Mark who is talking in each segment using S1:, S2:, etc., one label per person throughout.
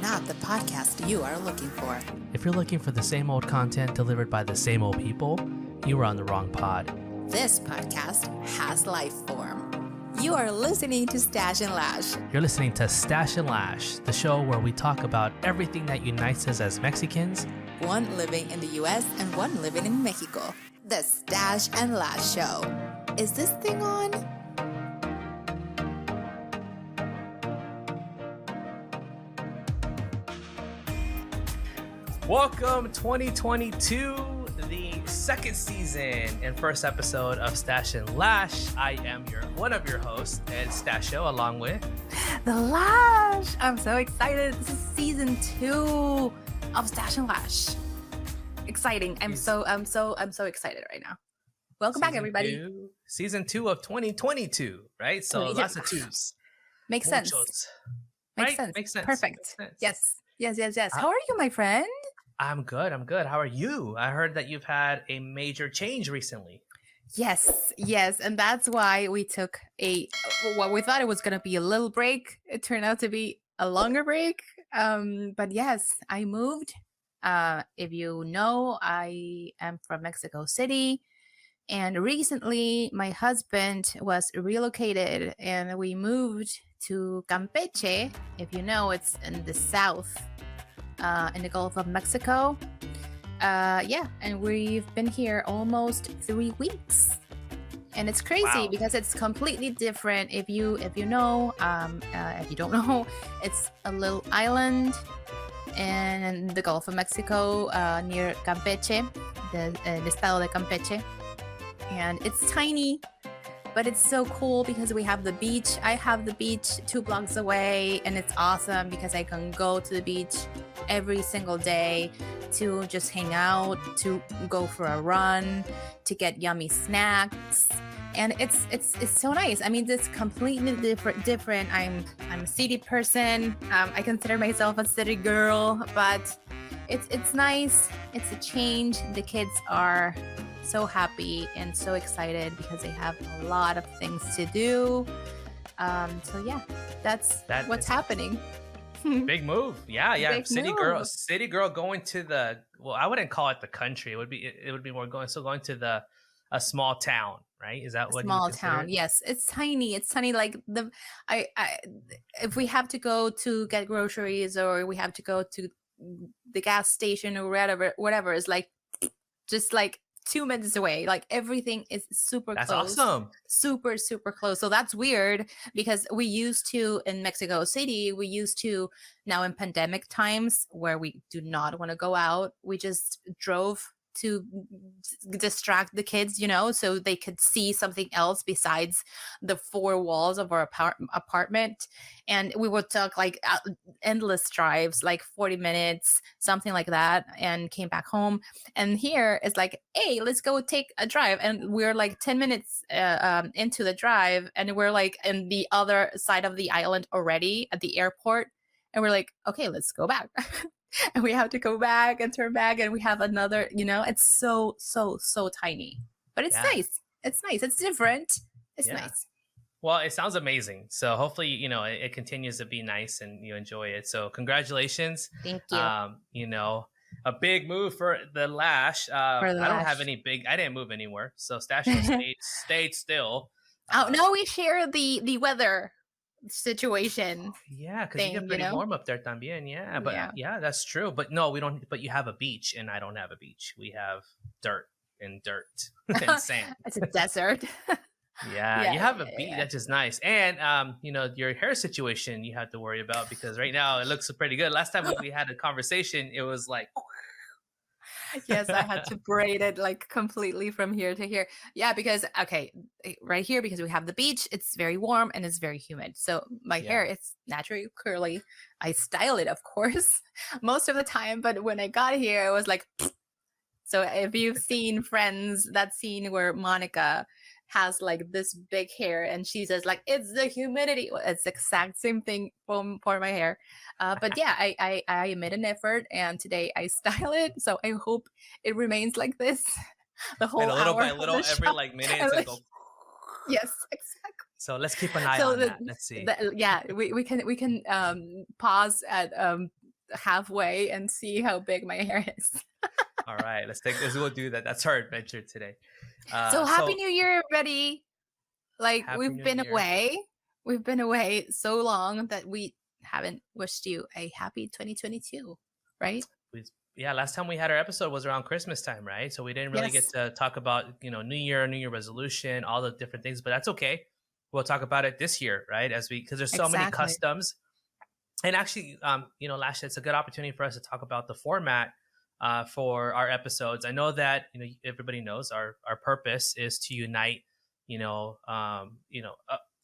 S1: not the podcast you are looking for.
S2: If you're looking for the same old content delivered by the same old people, you are on the wrong pod.
S1: This podcast has life form. You are listening to Stache and Lash.
S2: You're listening to Stache and Lash, the show where we talk about everything that unites us as Mexicans.
S1: One living in the U.S. and one living in Mexico. The Stache and Lash Show. Is this thing on?
S2: Welcome 2022, the second season and first episode of Stache and Lash. I am one of your hosts, Ed Stache, along with
S1: The Lash. I'm so excited. This is season 2 of Stache and Lash. Exciting. I'm so excited right now. Welcome back, everybody.
S2: Season 2 of 2022, right? So lots of twos.
S1: Makes sense. Makes sense. Perfect. Yes. How are you, my friend?
S2: I'm good. How are you? I heard that you've had a major change recently.
S1: Yes. And that's why we took what we thought it was going to be a little break. It turned out to be a longer break. But yes, I moved. If you know, I am from Mexico City. And recently, my husband was relocated and we moved to Campeche. If you know, it's in the south. In the Gulf of Mexico. And we've been here almost 3 weeks. And it's crazy because it's completely different. If you know, if you don't know, it's a little island in the Gulf of Mexico near Campeche, the estado de Campeche. And it's tiny, but it's so cool because we have the beach. I have the beach 2 blocks away, and it's awesome because I can go to the beach every single day to just hang out, to go for a run, to get yummy snacks. And it's so nice. I mean, it's completely different. I'm a city person. I consider myself a city girl, but it's nice. It's a change. The kids are so happy and so excited because they have a lot of things to do. That's what's happening.
S2: Big move. Yeah.
S1: Big
S2: city
S1: move.
S2: girl going to the, well, I wouldn't call it the country. It would be more going to a small town, right? Is that what
S1: small town? Yes, it's tiny. Like if we have to go to get groceries or we have to go to the gas station or whatever, it's like just like 2 minutes away. Like everything is super close.
S2: That's awesome.
S1: Super close. So that's weird because we used to in Mexico City, now in pandemic times where we do not want to go out, we just drove to distract the kids, so they could see something else besides the 4 walls of our apartment. And we would take like endless drives, like 40 minutes, something like that, and came back home. And here it's like, hey, let's go take a drive. And we're like 10 minutes into the drive, and we're like in the other side of the island already at the airport. And we're like, okay, let's go back. And we have to go back and turn back, and we have another, it's so tiny, but it's nice. It's nice. It's different. It's nice.
S2: Well, it sounds amazing. So hopefully, it continues to be nice and you enjoy it. So congratulations.
S1: Thank you.
S2: A big move for the Lash. I don't have I didn't move anywhere. So Stache stayed still.
S1: No, we share the weather situation.
S2: Yeah, because you get pretty warm up there también. Yeah, but that's true. But no, we don't. But you have a beach, and I don't have a beach. We have dirt and sand.
S1: It's a desert.
S2: Yeah, you have a beach. That's just nice. And your hair situation you have to worry about because right now it looks pretty good. Last time we had a conversation, it was like.
S1: Yes, I had to braid it like completely from here to here. Yeah, because right here, because we have the beach, it's very warm and it's very humid. So my hair is naturally curly. I style it, of course, most of the time. But when I got here, it was like. So if you've seen Friends, that scene where Monica has like this big hair and she says like, it's the humidity. Well, it's the exact same thing for my hair. But yeah, I made an effort and today I style it. So I hope it remains like this the whole
S2: and little
S1: hour
S2: by little, every like minute.
S1: Like, go... Yes, exactly.
S2: So let's keep an eye on that. Let's see.
S1: We can pause at halfway and see how big my hair is.
S2: All right, let's take this. We'll do that. That's our adventure today.
S1: So happy
S2: So
S1: New Year, everybody. Like
S2: happy New Year.
S1: we've been away so long that we haven't wished you a happy 2022, right?
S2: Yeah, last time we had our episode was around Christmas time, right? So we didn't really get
S1: Yes,
S2: to talk about, New Year resolution, all the different things, but that's okay. We'll talk about it this year, right? Because there's so many
S1: exactly.
S2: customs. And actually, Lash, it's a good opportunity for us to talk about the format for our episodes. I know that, everybody knows our purpose is to unite,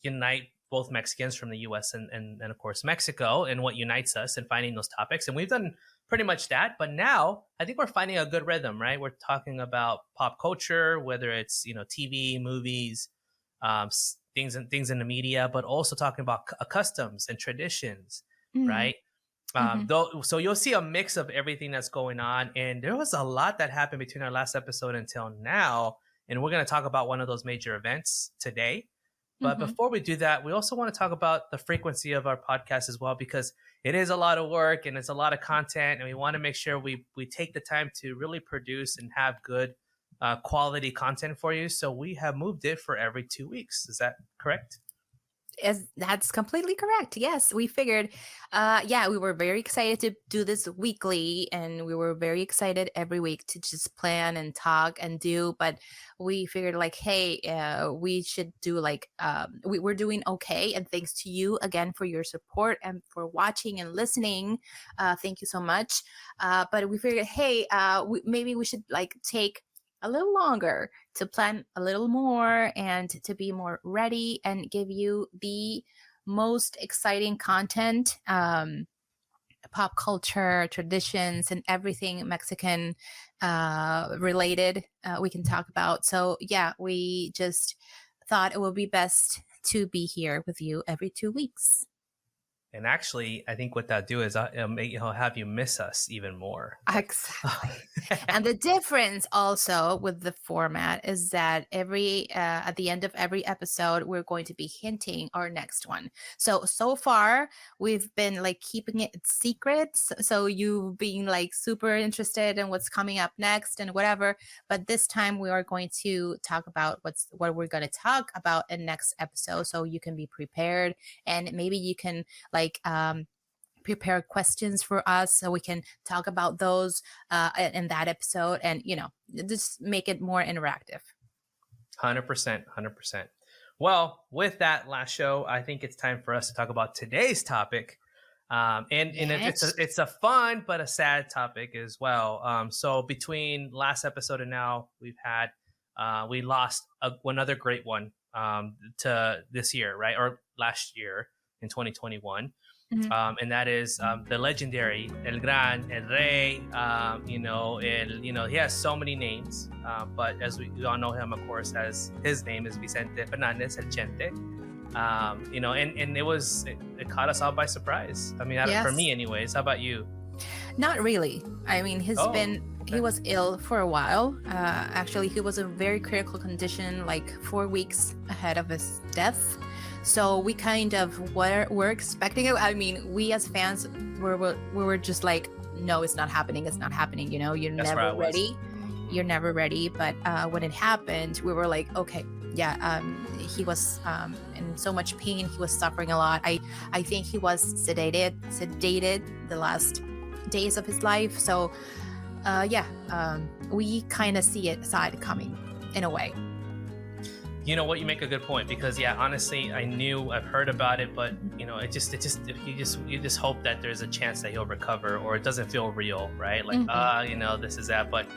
S2: unite both Mexicans from the U.S. and of course Mexico, and what unites us and finding those topics. And we've done pretty much that. But now I think we're finding a good rhythm, right? We're talking about pop culture, whether it's TV, movies, things in the media, but also talking about customs and traditions, right? So you'll see a mix of everything that's going on. And there was a lot that happened between our last episode until now. And we're going to talk about one of those major events today. But before we do that, we also want to talk about the frequency of our podcast as well, because it is a lot of work and it's a lot of content. And we want to make sure we take the time to really produce and have good quality content for you. So we have moved it for every 2 weeks. Is that correct?
S1: That's completely correct. Yes, we figured, we were very excited to do this weekly, and we were very excited every week to just plan and talk and do. But we figured, like, hey, we should do we're doing okay. And thanks to you again for your support and for watching and listening. Thank you so much. But we figured, hey, maybe we should take a little longer to plan a little more and to be more ready and give you the most exciting content, pop culture, traditions, and everything Mexican related we can talk about. So yeah, we just thought it would be best to be here with you every 2 weeks.
S2: And actually, I think what that'll do is he'll have you miss us even more.
S1: Exactly. And the difference also with the format is that at the end of every episode, we're going to be hinting our next one. So far, we've been keeping it secret. So you being super interested in what's coming up next and whatever. But this time we are going to talk about what we're going to talk about in next episode. So you can be prepared, and maybe you can prepare questions for us so we can talk about those in that episode, and just make it more interactive.
S2: 100%. Well, with that last show, I think it's time for us to talk about today's topic. It's a fun but a sad topic as well. So between last episode and now, we lost another great one to this year, right? Or last year in 2021. And that is the legendary El Gran, El Rey. He has so many names, but as we all know him, of course, as his name is Vicente Fernandez, El Chente. And it caught us all by surprise. I mean,
S1: Yes.
S2: For me, anyways. How about you?
S1: Not really. I mean, he was ill for a while. Actually, he was in a very critical condition, 4 weeks ahead of his death. So we kind of were expecting it. I mean, we as fans were just no, it's not happening. It's not happening. You're
S2: That's
S1: never
S2: where I was.
S1: ready. You're never ready. But when it happened, we were like, okay, yeah. He was in so much pain. He was suffering a lot. I think he was sedated the last days of his life. So we kind of saw it coming in a way.
S2: You know what? You make a good point, because honestly, I've heard about it, but you just hope that there's a chance that he'll recover, or it doesn't feel real, right? This is that. But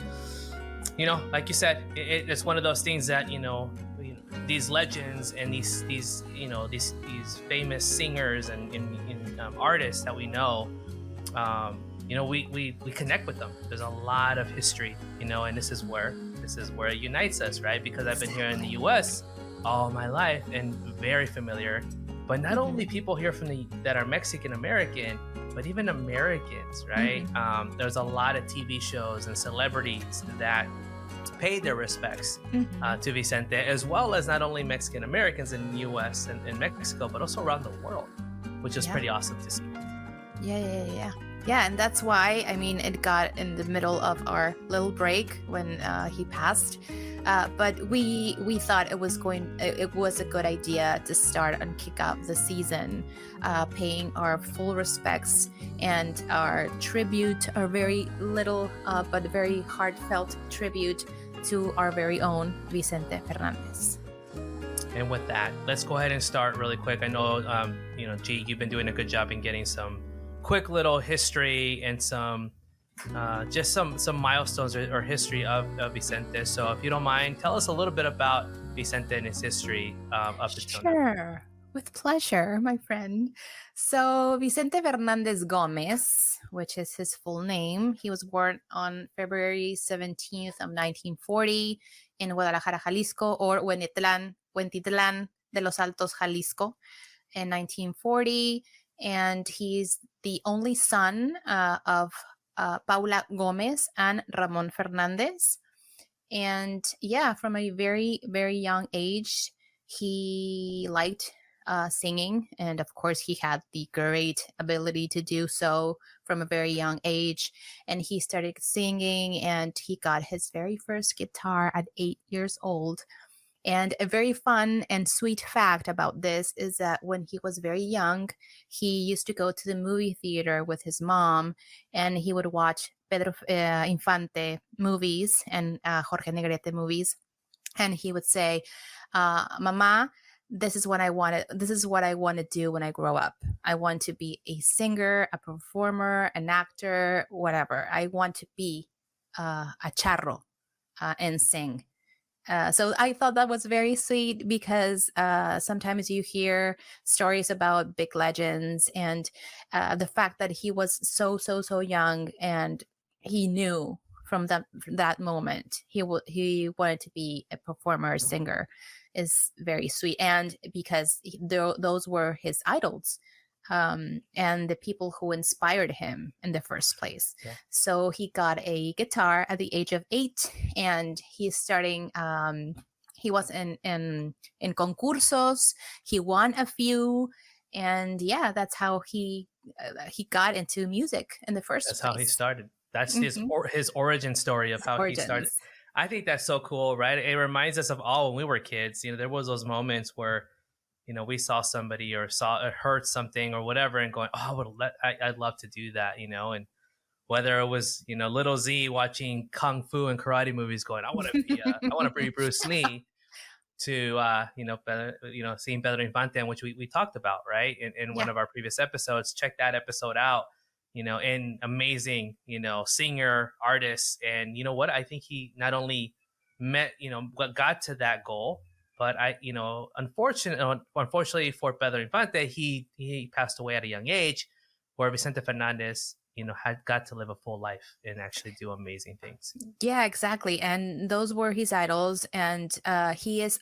S2: like you said, it's one of those things that these legends and these famous singers and artists that we know, we connect with them. There's a lot of history, and this is where it unites us, right? Because I've been here in the U.S. all my life and very familiar, but not only people here that are Mexican American, but even Americans, right? There's a lot of TV shows and celebrities that pay their respects to Vicente, as well as not only Mexican Americans in the U.S. and Mexico, but also around the world, which is pretty awesome to see.
S1: Yeah. Yeah, and that's why, I mean, it got in the middle of our little break when he passed. But we thought it was a good idea to start and kick off the season, paying our full respects and our tribute, our very little but very heartfelt tribute to our very own Vicente Fernandez.
S2: And with that, let's go ahead and start really quick. I know, G, you've been doing a good job in getting some quick little history and some milestones or history of Vicente. So if you don't mind, tell us a little bit about Vicente and his history up until now.
S1: Sure, with pleasure, my friend. So Vicente Fernandez Gomez, which is his full name, he was born on February 17th of 1940 in Guadalajara, Jalisco, or Huentitlan de los Altos, Jalisco, in 1940. And he's the only son of Paula Gomez and Ramon Fernandez. And yeah, from a very, very young age, he liked singing. And of course, he had the great ability to do so from a very young age. And he started singing, and he got his very first guitar at 8 years old. And a very fun and sweet fact about this is that when he was very young, he used to go to the movie theater with his mom, and he would watch Pedro Infante movies and Jorge Negrete movies. And he would say, Mama, this is what I want to do when I grow up. I want to be a singer, a performer, an actor, whatever. I want to be a charro and sing. So I thought that was very sweet because sometimes you hear stories about big legends, and the fact that he was so young and he knew from that moment he wanted to be a performer, a singer, is very sweet. And because those were his idols, and the people who inspired him in the first place. Yeah. So he got a guitar at the age of 8, and he's starting. He was in concursos. He won a few, and yeah, that's how he got into music in the first place.
S2: That's how he started. That's his origin story of how he started. I think that's so cool, right? It reminds us of all when we were kids. There was those moments where we saw somebody or heard something or whatever and going, oh, I'd love to do that, and whether it was, little Z watching Kung Fu and karate movies going, I want to be Bruce Lee, to, seeing Pedro Infante, which we talked about, right? In one of our previous episodes. Check that episode out, and amazing, singer, artist. And you know what? I think he not only got to that goal, but unfortunately for Pedro Infante, he passed away at a young age, where Vicente Fernandez, had got to live a full life and actually do amazing things.
S1: Yeah, exactly. And those were his idols. And he's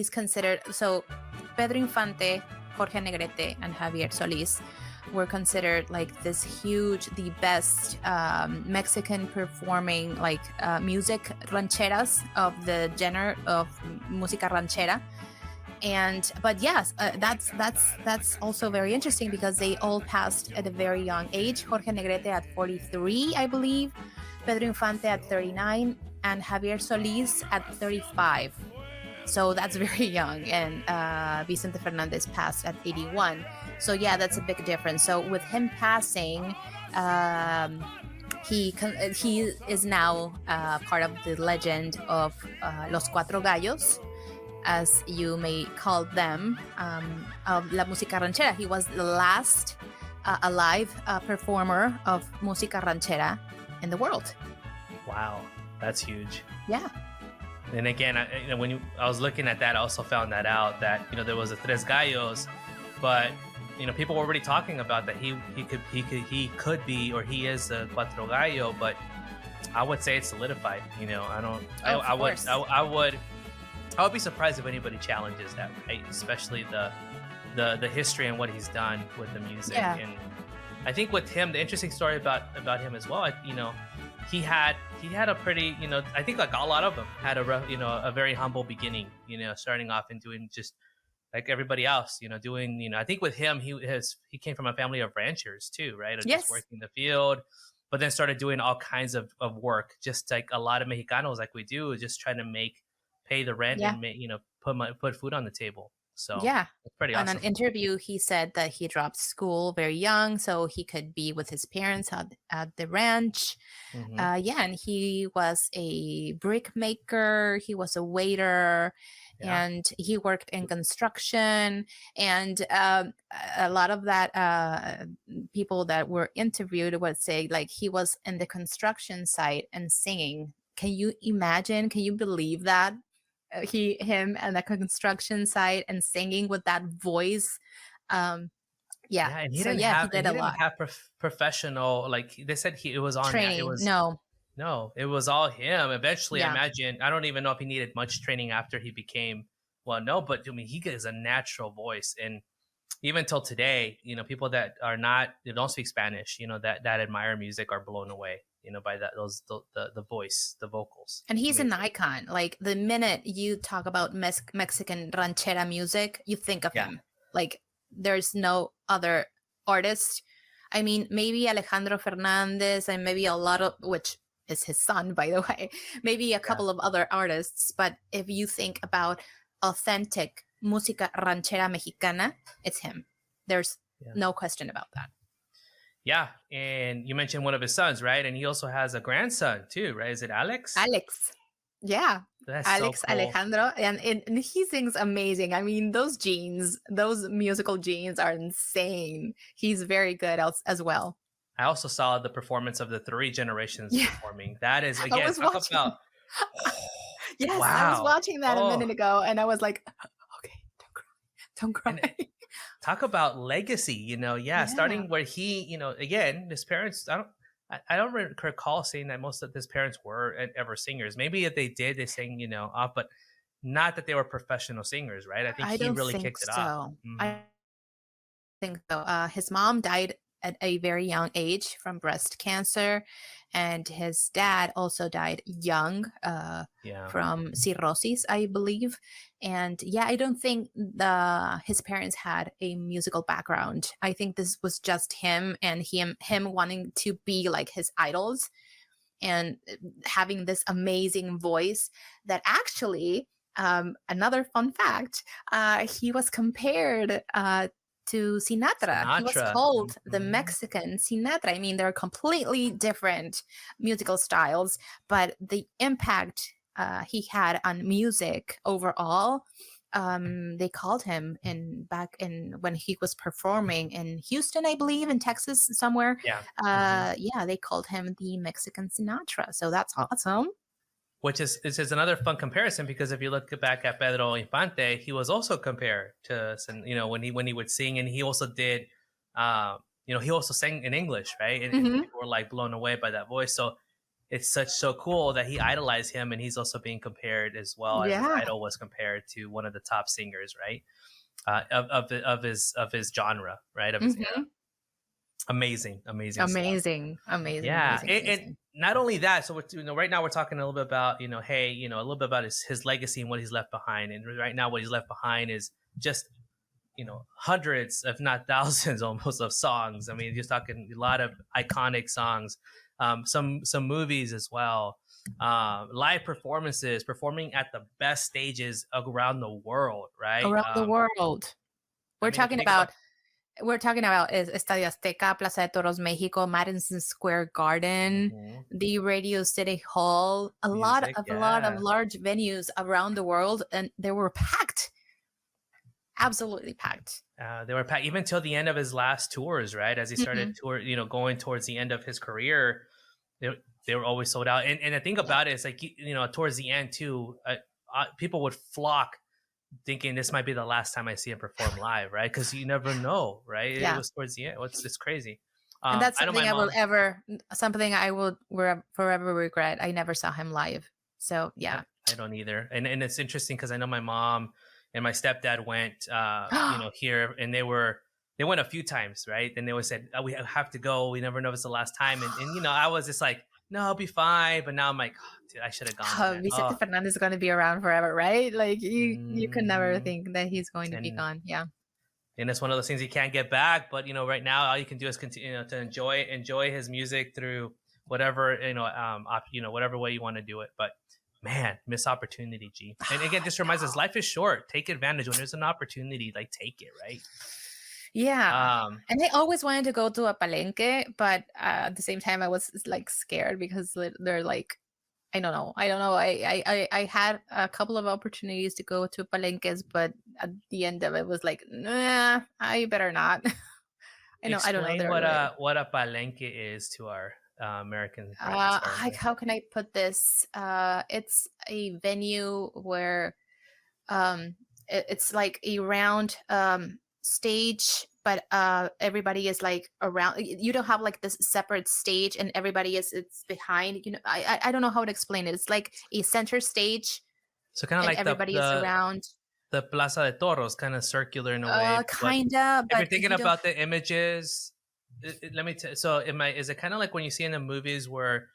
S1: considered, so Pedro Infante, Jorge Negrete, and Javier Solis were considered like the best Mexican performing music rancheras of the genre of música ranchera. But yes, that's also very interesting because they all passed at a very young age. Jorge Negrete at 43, I believe, Pedro Infante at 39, and Javier Solis at 35. So that's very young. And Vicente Fernandez passed at 81. So yeah, that's a big difference. So with him passing, he is now part of the legend of Los Cuatro Gallos, as you may call them, of La Música Ranchera. He was the last alive performer of Música Ranchera in the world.
S2: Wow, that's huge.
S1: Yeah.
S2: And again, when I was looking at that, I also found that out that there was a Tres Gallos, but people were already talking about that he could be, or he is a Cuatro Gallo, but I would say it's solidified. I would be surprised if anybody challenges that, right? Especially the history and what he's done with the music. Yeah. And I think with him, the interesting story about him as well, he had a pretty, I think like a lot of them had a very humble beginning, starting off and doing just like everybody else, doing, I think with him, he came from a family of ranchers too, right? Of just
S1: Yes.
S2: working the field, but then started doing all kinds of work, just like a lot of Mexicanos, like we do, just trying to pay the rent
S1: Yeah.
S2: and put food on the table. So
S1: Yeah.
S2: it's pretty
S1: On an
S2: awesome.
S1: interview, he said that he dropped school very young so he could be with his parents at the ranch.
S2: Hmm.
S1: Yeah, and he was a brick maker, he was a waiter,
S2: Yeah.
S1: and he worked in construction. And a lot of that people that were interviewed would say, like, he was in the construction site and singing. Can you imagine? Can you believe that? Him and the construction site and singing with that voice. Um, yeah.
S2: Yeah, and
S1: So yeah, he
S2: he
S1: did a
S2: didn't
S1: lot.
S2: have professional, like they said it was on it
S1: Training.
S2: was
S1: No.
S2: no, it was all him. Eventually, I
S1: Yeah.
S2: imagine, I don't even know if he needed much training after he became, well, no, but I mean, he has a natural voice. And even till today, people that are not, they don't speak Spanish, that admire music are blown away, by the voice, the vocals.
S1: And he's an
S2: Amazing.
S1: icon. Like the minute you talk about Mexican ranchera music, you think of
S2: Yeah.
S1: him. Like there's no other artist. I mean, maybe Alejandro Fernandez and maybe a lot of, which is his son, by the way, maybe a
S2: Yeah.
S1: couple of other artists. But if you think about authentic música ranchera mexicana, it's him. There's
S2: Yeah.
S1: no question about that.
S2: Yeah. And you mentioned one of his sons, right? And he also has a grandson too, right? Is it Alex?
S1: Alex. Yeah.
S2: That's
S1: Alex
S2: so cool.
S1: Alejandro. And he sings amazing. I mean, those musical genes are insane. He's very good as well.
S2: I also saw the performance of the three generations performing. That is,
S1: I
S2: again,
S1: was
S2: talk
S1: watching.
S2: about,
S1: Yes, I was
S2: wow.
S1: watching that a
S2: Oh,
S1: minute ago, and I was like, okay, don't cry.
S2: and talk about legacy,
S1: Yeah.
S2: starting where he, again, his parents, I don't recall seeing that most of his parents were ever singers. Maybe if they did, they sang, off, but not that they were professional singers, right? I think
S1: I
S2: he
S1: don't
S2: really
S1: think
S2: kicked it off.
S1: so.
S2: Mhm.
S1: I think so. His mom died at a very young age from breast cancer, and his dad also died young
S2: Yeah.
S1: from cirrhosis, I believe. And yeah, I don't think his parents had a musical background. I think this was just him and him wanting to be like his idols and having this amazing voice that actually another fun fact, he was compared to Sinatra. He was
S2: Sinatra.
S1: called the
S2: Mhm.
S1: Mexican Sinatra. I mean, they're completely different musical styles, but the impact he had on music overall, they called him back in when he was performing in Houston, I believe, in Texas somewhere.
S2: Yeah. Mhm.
S1: Yeah, they called him the Mexican Sinatra. So that's awesome.
S2: Which is this is another fun comparison, because if you look back at Pedro Infante, he was also compared to, when he would sing, and he also did, he also sang in English, right? And
S1: Mhm.
S2: people were like blown away by that voice. So it's so cool that he idolized him, and he's also being compared as well, as his
S1: Yeah.
S2: idol was compared to one of the top singers, right? Of his genre, right? Of his era.
S1: Mhm.
S2: Amazing stuff.
S1: Amazing. Amazing.
S2: Yeah,
S1: Amazing.
S2: and
S1: Amazing.
S2: not only that, so right now we're talking a little bit about, hey, a little bit about his legacy and what he's left behind. And right now, what he's left behind is just, hundreds, if not thousands, almost, of songs. I mean, just talking a lot of iconic songs, some movies as well, live performances, performing at the best stages around the world, right?
S1: Around the world.
S2: I
S1: We're
S2: mean, if you
S1: talking
S2: think
S1: about Estadio Azteca, Plaza de Toros Mexico, Madison Square Garden,
S2: Mhm.
S1: the Radio City Hall, a lot
S2: Music,
S1: of
S2: yeah.
S1: large venues around the world, and they were packed. Absolutely packed.
S2: They were packed even till the end of his last tours, right? As he started going towards the end of his career, they were always sold out. And the thing about it is, like, towards the end too, people would flock, thinking this might be the last time I see him perform live, right? Because you never know, right?
S1: Yeah.
S2: It was towards the end. It's crazy.
S1: And that's
S2: I know
S1: something
S2: my mom.
S1: something I will forever regret. I never saw him live. So yeah.
S2: I don't either. And it's interesting because I know my mom and my stepdad went, here, and they went a few times, right? And they always said, oh, we have to go. We never know if it's the last time. And I was just like, no, I'll be fine. But now I'm like, oh, dude, I should have gone, man.
S1: Vicente
S2: Oh,
S1: Fernandez is going to be around forever, right? Like you could never
S2: mm,
S1: think that he's going to be
S2: and
S1: gone. Yeah.
S2: it's one of those things you can't get back. But right now, all you can do is continue, to enjoy his music through whatever whatever way you want to do it. But man, missed opportunity, G. And again, this reminds us, life is short. Take advantage when there's an opportunity. Like, take it, right?
S1: Yeah. And I always wanted to go to a palenque, but at the same time, I was like scared because they're like, I don't know. I had a couple of opportunities to go to palenques, but at the end of it was like, nah, I better not. I don't know.
S2: Explain what a palenque is to our American friends.
S1: How can I put this? It's a venue where it's like a round stage, but everybody is like around. You don't have like this separate stage and everybody it's behind. I don't know how to explain it. It's like a center stage,
S2: so kind of like
S1: everybody is around.
S2: The Plaza de Toros, kind of circular in a way.
S1: Kinda.
S2: But if you're thinking about the images, let me tell. So, is it kind of like when you see in the movies where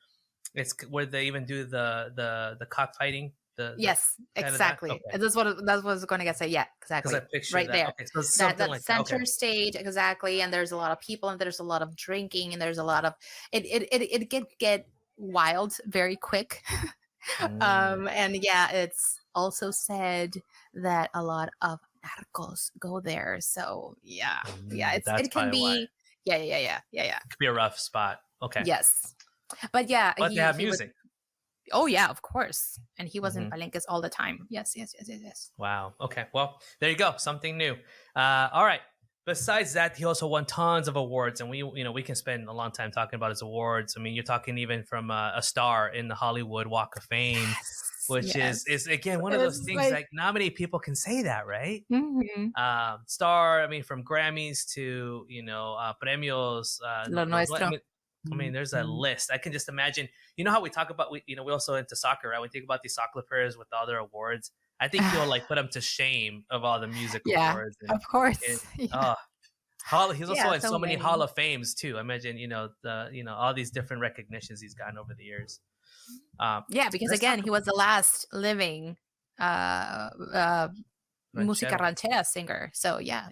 S2: where they even do the cockfighting?
S1: Yes, exactly. Okay. That's what I was going to say. Yeah, exactly. Right there. Okay, so that like center stage, exactly. And there's a lot of people, and there's a lot of drinking, and there's a lot of it get wild very quick. And yeah, it's also said that a lot of narcos go there. So yeah, it can be. Yeah. It
S2: could be a rough spot. Okay.
S1: Yes, but yeah,
S2: but they have music.
S1: Oh yeah, of course. And he was in palenques all the time. Yes.
S2: Wow. Okay. Well, there you go. Something new. All right. Besides that, he also won tons of awards, and we can spend a long time talking about his awards. I mean, you're talking even from a star in the Hollywood Walk of Fame, which is again one of those things like not many people can say that, right? Star. I mean, from Grammys to premios.
S1: Lo nuestro.
S2: I mean, there's a list. I can just imagine. You know how we talk about we also into soccer, right? We think about these soccer players with all their awards. I think he'll like put them to shame of all the music awards.
S1: And, of course.
S2: He's also in so many Hall of Fames too. I imagine all these different recognitions he's gotten over the years.
S1: Because again, he was the last living música ranchera singer. So yeah.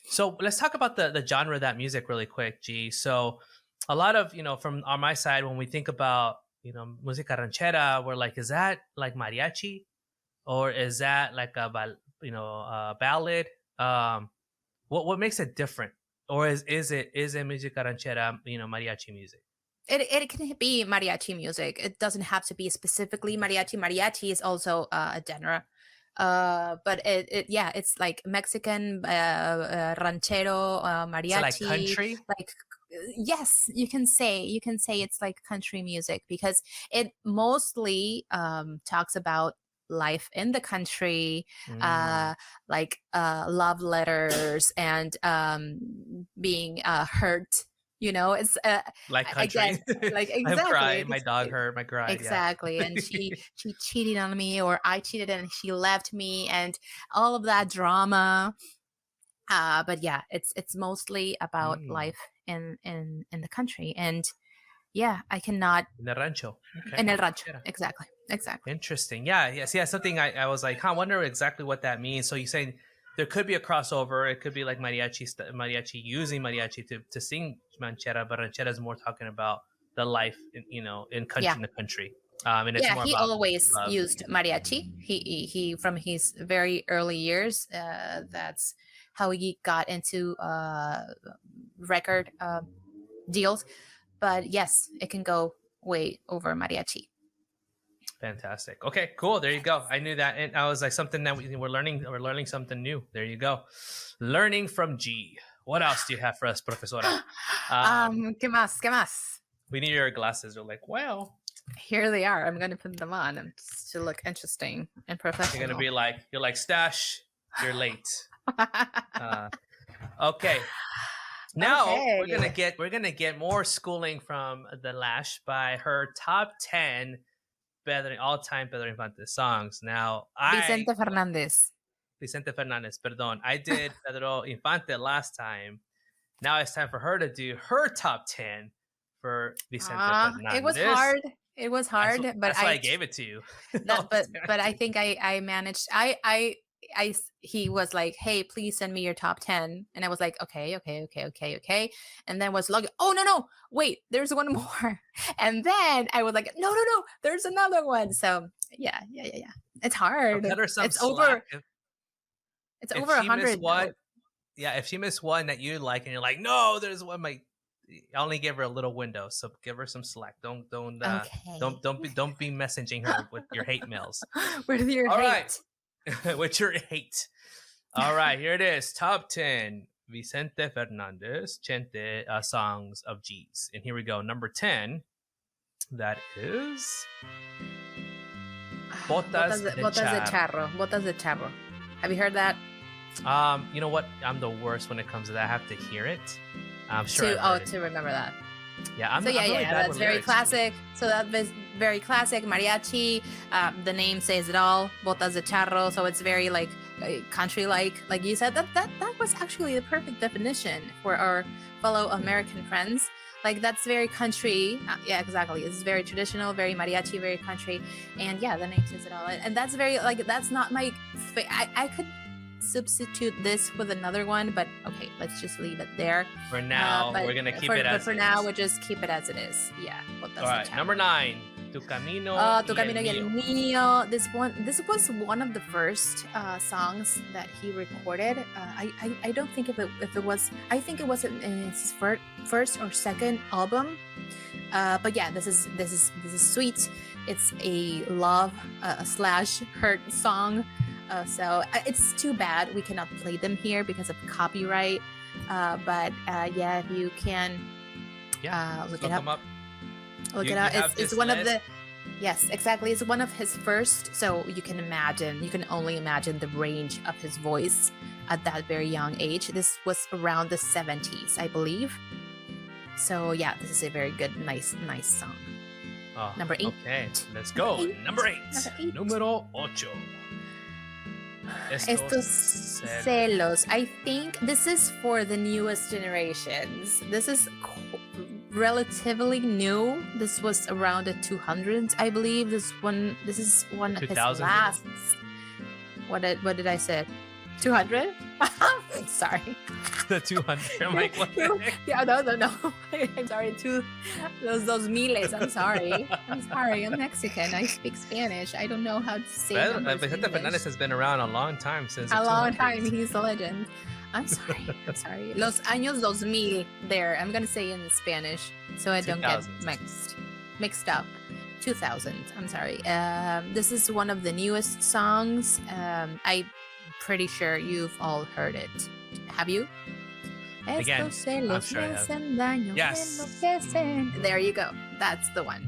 S2: So let's talk about the genre of that music really quick, G. So a lot of from on my side, when we think about música ranchera, we're like, is that like mariachi, or is that like a ballad? What makes it different, or is it música ranchera mariachi music?
S1: It can be mariachi music. It doesn't have to be specifically mariachi. Mariachi is also a genre. But it's like Mexican ranchero mariachi.
S2: So like country?
S1: Like yes, you can say it's like country music because it mostly talks about life in the country, like love letters and being hurt. It's
S2: like country.
S1: Again, like exactly.
S2: I'm crying. My dog hurt. My cry.
S1: Exactly, yeah. And she cheated on me, or I cheated and she left me, and all of that drama. But yeah, it's mostly about life in the country, and yeah, I cannot
S2: in the rancho.
S1: Okay. In el rancho, exactly.
S2: Interesting. Yeah. Something I was like, I wonder exactly what that means. So you're saying there could be a crossover. It could be like mariachi using mariachi to sing ranchera, but ranchera is more talking about the life in country in the country. And it's more
S1: he
S2: about
S1: always used mariachi. He from his very early years. That's how he got into record deals. But yes, it can go way over mariachi.
S2: Fantastic. Okay, cool. There you go. I knew that, and I was like, something that we're learning. We're learning something new. There you go. Learning from G. What else do you have for us, profesora?
S1: ¿Qué más?
S2: We need your glasses. We're like, well,
S1: here they are. I'm going to put them on to look interesting and professional.
S2: You're going to be like, you're like, Stache, you're late. Okay. Now we're gonna get more schooling from the Lash by her top 10 all-time Pedro Infante songs. Now,
S1: Vicente Fernandez,
S2: perdón. I did Pedro Infante last time. Now it's time for her to do her top 10 for Vicente
S1: It was
S2: Fernandez.
S1: hard. It was hard, but
S2: That's why I gave it to you. No,
S1: but I think I managed. He was like, "Hey, please send me your top 10." And I was like, "Okay." And then was like, "Oh, no. Wait, there's one more." And then I was like, "No. There's another one." So, yeah. It's hard.
S2: Cut her some
S1: It's
S2: slack.
S1: over
S2: If
S1: over
S2: she missed
S1: 100.
S2: one, yeah, if she missed one that you like, and you're like, no, there's one. I only give her a little window, so give her some slack. Don't be messaging her with your hate mails.
S1: With your
S2: All
S1: hate.
S2: right. With your hate. All right, here it is. Top 10 Vicente Fernandez Chente songs of G's. And here we go. Number 10. That is Botas de Charro.
S1: Botas de Charro. Have you heard that?
S2: You know what? I'm the worst when it comes to that. I have to hear it. I'm sure.
S1: To remember that.
S2: Yeah, I'm really bad
S1: that's
S2: with
S1: very
S2: lyrics.
S1: classic. So that was very classic mariachi. The name says it all. Botas de Charro. So it's very like country-like you said. That was actually the perfect definition for our fellow American friends. Like that's very country. Yeah, exactly. It's very traditional, very mariachi, very country. And yeah, the name says it all. And that's very like that's not my. I could substitute this with another one, but okay, let's just leave it there.
S2: For now, we're gonna keep it as.
S1: But for now, we'll just keep it as it is. Yeah.
S2: All right, number 9. Tu Camino y el
S1: Mío. This was one of the first songs that he recorded. I don't think if it was. I think it was in his first or second album. But yeah, this is sweet. It's a love slash hurt song. So it's too bad we cannot play them here because of copyright. But yeah, if you can look it up. Look it up. It's one of the. Yes, exactly. It's one of his first. So you can only imagine the range of his voice at that very young age. This was around the 70s, I believe. So yeah, this is a very good, nice song. Number 8.
S2: Okay, let's go. Number 8. Número 8.
S1: Estos celos. I think this is for the newest generations. This is relatively new. This was around the 200s, I believe. This is one of his last. What did I say? 200? Sorry.
S2: The 200. I'm like, what the heck?
S1: Yeah, no. I'm sorry. Those miles. I'm sorry. I'm Mexican. I speak Spanish. I don't know how to say numbers in
S2: Vicente
S1: English.
S2: Fernandez has been around a long time since.
S1: A long time. He's a legend. I'm sorry. Los años 2000 there. I'm going to say in Spanish so I don't get mixed up. 2000. I'm sorry. This is one of the newest songs. I'm pretty sure you've all heard it. Have you?
S2: Again, I'm sure I have. Yes.
S1: There you go. That's the one.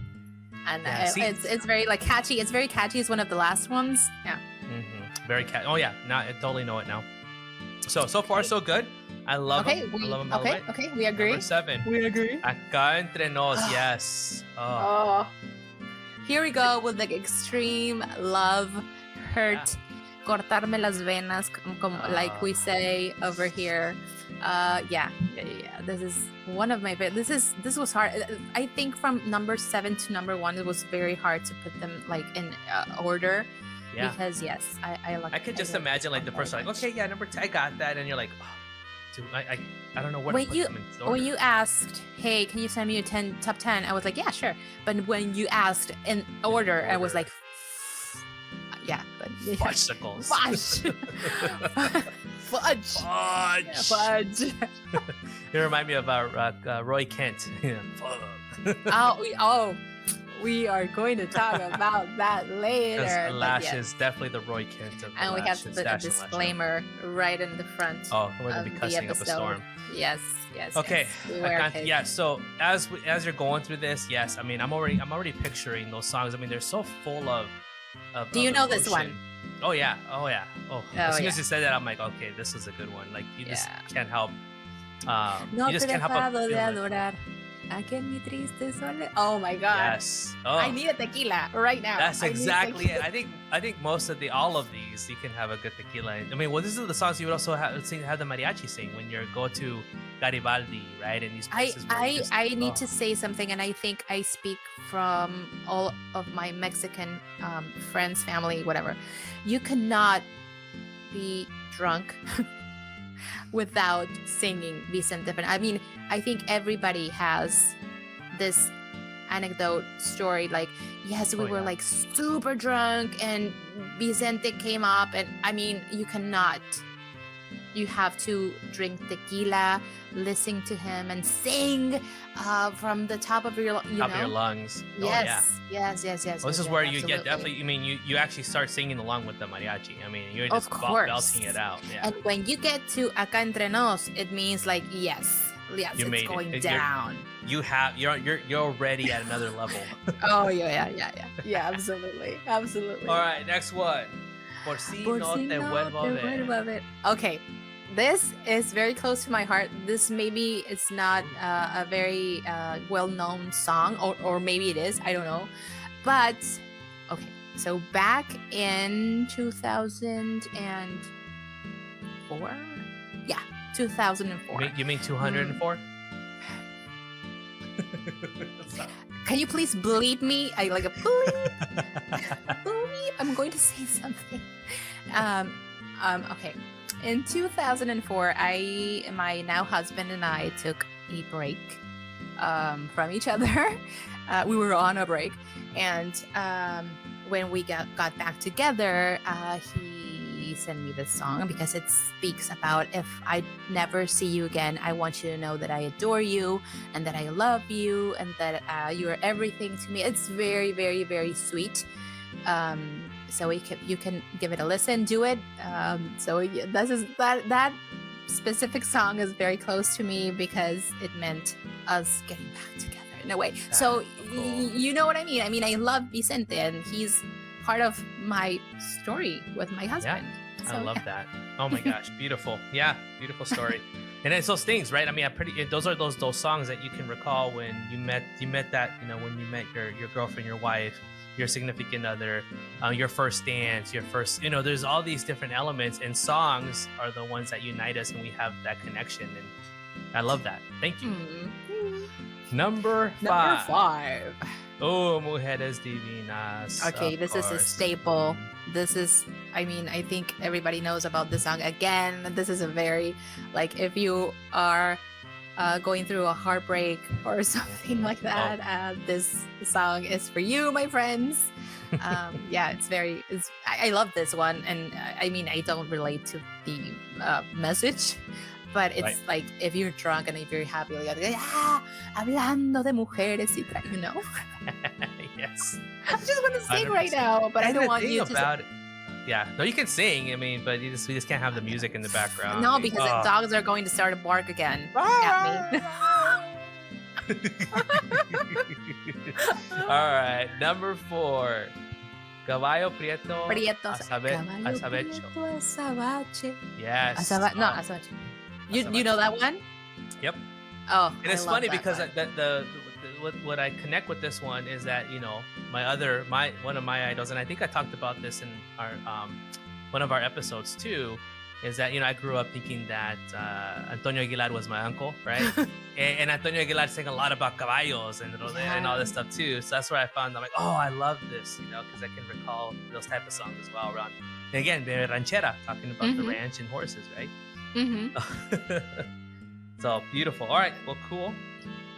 S1: And it's very like catchy. It's very catchy. It's one of the last ones. Yeah.
S2: Mm-hmm. Very catchy. Oh yeah. Now I totally know it now. So far so good. I love him. I love him all the way.
S1: Okay, we agree.
S2: Number 7.
S1: We agree.
S2: Acá entre nos. Yes.
S1: Here we go with the extreme love, hurt, cortarme las venas, like we say over here. Yeah. This is one of my favorite. This was hard. I think from number 7 to number 1, it was very hard to put them like in order.
S2: Yeah.
S1: Because yes, I
S2: could just imagine like the person like, okay, yeah, number 10, I got that, and you're like, oh, dude, I don't know where to put them in order.
S1: When you asked, hey, can you send me your top 10? I was like, yeah, sure. But when you asked in order, I was like, yeah, but
S2: Fudgesicles.
S1: Fudge.
S2: You remind me of Roy Kent.
S1: We are going to talk about that later.
S2: Lash is definitely the Roy Kent of
S1: and we have to put a disclaimer right in the front.
S2: Oh, we're going to be cussing up a storm.
S1: Yes.
S2: Okay. Yeah. So as you're going through this, yes, I mean, I'm already picturing those songs. I mean, they're so full of.
S1: Do you know this one?
S2: Oh yeah. As soon as you said that, I'm like, okay, this is a good one. Like you just can't help.
S1: No
S2: you just can't help
S1: de adorar. Oh my god.
S2: Yes. Oh.
S1: I need a tequila right now.
S2: That's exactly it. I think most of all of these you can have a good tequila. I mean, well, these are the songs you would also have the mariachi sing when you go to Garibaldi, right? In these
S1: I
S2: places where
S1: I
S2: you just,
S1: I need
S2: oh,
S1: to say something, and I think I speak from all of my Mexican friends, family, whatever. You cannot be drunk without singing Vicente Fernandez. I mean, I think everybody has this anecdote story. Like, yes, we
S2: oh
S1: were
S2: yeah.
S1: like super drunk, and Vicente came up, and I mean, you cannot. You have to drink tequila, listen to him, and sing from the top of your,
S2: Top of your lungs. Oh yeah.
S1: Yes.
S2: Well, this is where you get definitely. I mean, you actually start singing along with the mariachi. I mean, you're
S1: Of
S2: just
S1: course.
S2: belting it out. Yeah.
S1: And when you get to Acá Entre Nos, it means like yes,
S2: You
S1: it's
S2: made it.
S1: going
S2: You're-
S1: down.
S2: You're already at another level.
S1: Oh yeah, absolutely.
S2: All right, next one. Por si
S1: Por
S2: no
S1: si
S2: te
S1: no
S2: vuelvo a
S1: te
S2: ver.
S1: vuelvo a ver. Okay, this is very close to my heart. This maybe it's not a very well-known song, or maybe it is. I don't know. But okay, so back in 2004, yeah, 2004.
S2: You mean 204?
S1: Can you please bleep me? I like a bleep. Bleep. I'm going to say something. Okay. In 2004, my now husband and I took a break from each other. We were on a break, and when we got back together, he sent me this song because it speaks about, if I never see you again, I want you to know that I adore you and that I love you and that you are everything to me. It's very, very, very sweet. So you can give it a listen, do it. That specific song is very close to me because it meant us getting back together in a way.
S2: That's
S1: so
S2: cool.
S1: You know what I mean? I mean, I love Vicente, and he's part of my story with my husband.
S2: I love that. Oh my gosh, beautiful. Yeah, beautiful story. And it's those things, right? I mean, those are those songs that you can recall when you met that, when you met your girlfriend, your wife, your significant other, your first dance, your first, there's all these different elements, and songs are the ones that unite us, and we have that connection. And I love that. Thank you. Number five. Oh, Mujeres Divinas.
S1: Okay, this is a staple. This is, I mean, I think everybody knows about this song. Again, this is a very, like, if you are going through a heartbreak or something like that, this song is for you, my friends. Yeah, I love this one. And I mean, I don't relate to the message, but it's like, if you're drunk and if you're happy, you're like, hablando de mujeres,
S2: Yes.
S1: I just want to sing
S2: 100%.
S1: right now, but I don't want you to.
S2: About it. Yeah, no, you can sing. I mean, but we just can't have the music in the background.
S1: No, because the dogs are going to start to bark again at me.
S2: All right, number 4. Caballo Prieto, Azabache. Yes.
S1: Azabache. You know that one?
S2: Yep.
S1: Oh,
S2: and it's funny because what I connect with this one is that one of my idols, and I think I talked about this in our one of our episodes too, is that I grew up thinking that Antonio Aguilar was my uncle, right? and Antonio Aguilar sang a lot about caballos and all this stuff too. So that's where I found, I'm like, oh, I love this, because I can recall those type of songs as well around. And again, the ranchera, talking about the ranch and horses, right? So beautiful. All right, well, cool.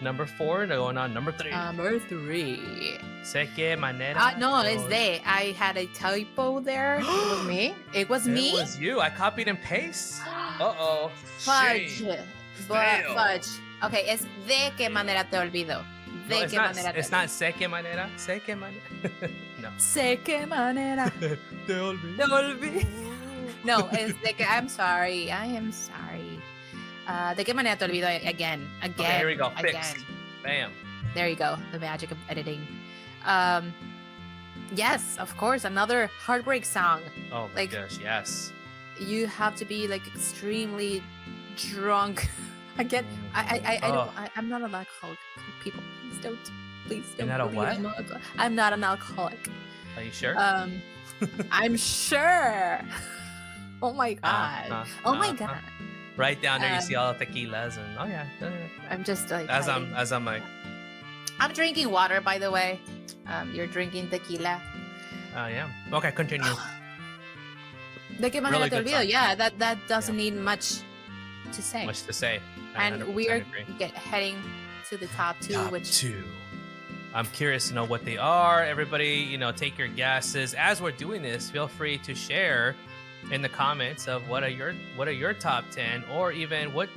S2: Number 4, going on number 3.
S1: Number 3.
S2: Se que manera.
S1: No, it's they. I had a typo there. It was me. It was me.
S2: It was you. I copied and paste. Uh-oh.
S1: Fudge.
S2: Fail.
S1: Fudge. Okay, it's de que manera te olvido. De que manera te olvido.
S2: It's not se que manera. Se que manera. No.
S1: Se que manera
S2: te olvido.
S1: te olvido. No, it's de que I am sorry. De qué manera te olvido again.
S2: Okay, here we go. Fixed. Bam.
S1: There you go. The magic of editing. Yes, of course. Another heartbreak song.
S2: Oh my gosh, yes.
S1: You have to be like extremely drunk. Again, I'm not an alcoholic. People, please don't.
S2: You're not a what?
S1: I'm not an alcoholic.
S2: Are you sure?
S1: I'm sure. Oh my god. Oh my god.
S2: Right down there, you see all the tequilas, and oh yeah.
S1: I'm just like
S2: As
S1: hiding.
S2: I'm like,
S1: I'm drinking water, by the way. You're drinking tequila.
S2: oh yeah. Okay, continue.
S1: De qué manera
S2: Really
S1: te
S2: good
S1: olvido?
S2: song.
S1: Yeah, that doesn't need much to say.
S2: Much to say. I
S1: And
S2: 100%
S1: we are
S2: agree.
S1: heading to the top two,
S2: Top
S1: which
S2: 2. I'm curious to know what they are. Everybody, take your guesses. As we're doing this, feel free to share in the comments of what are your top 10, or even what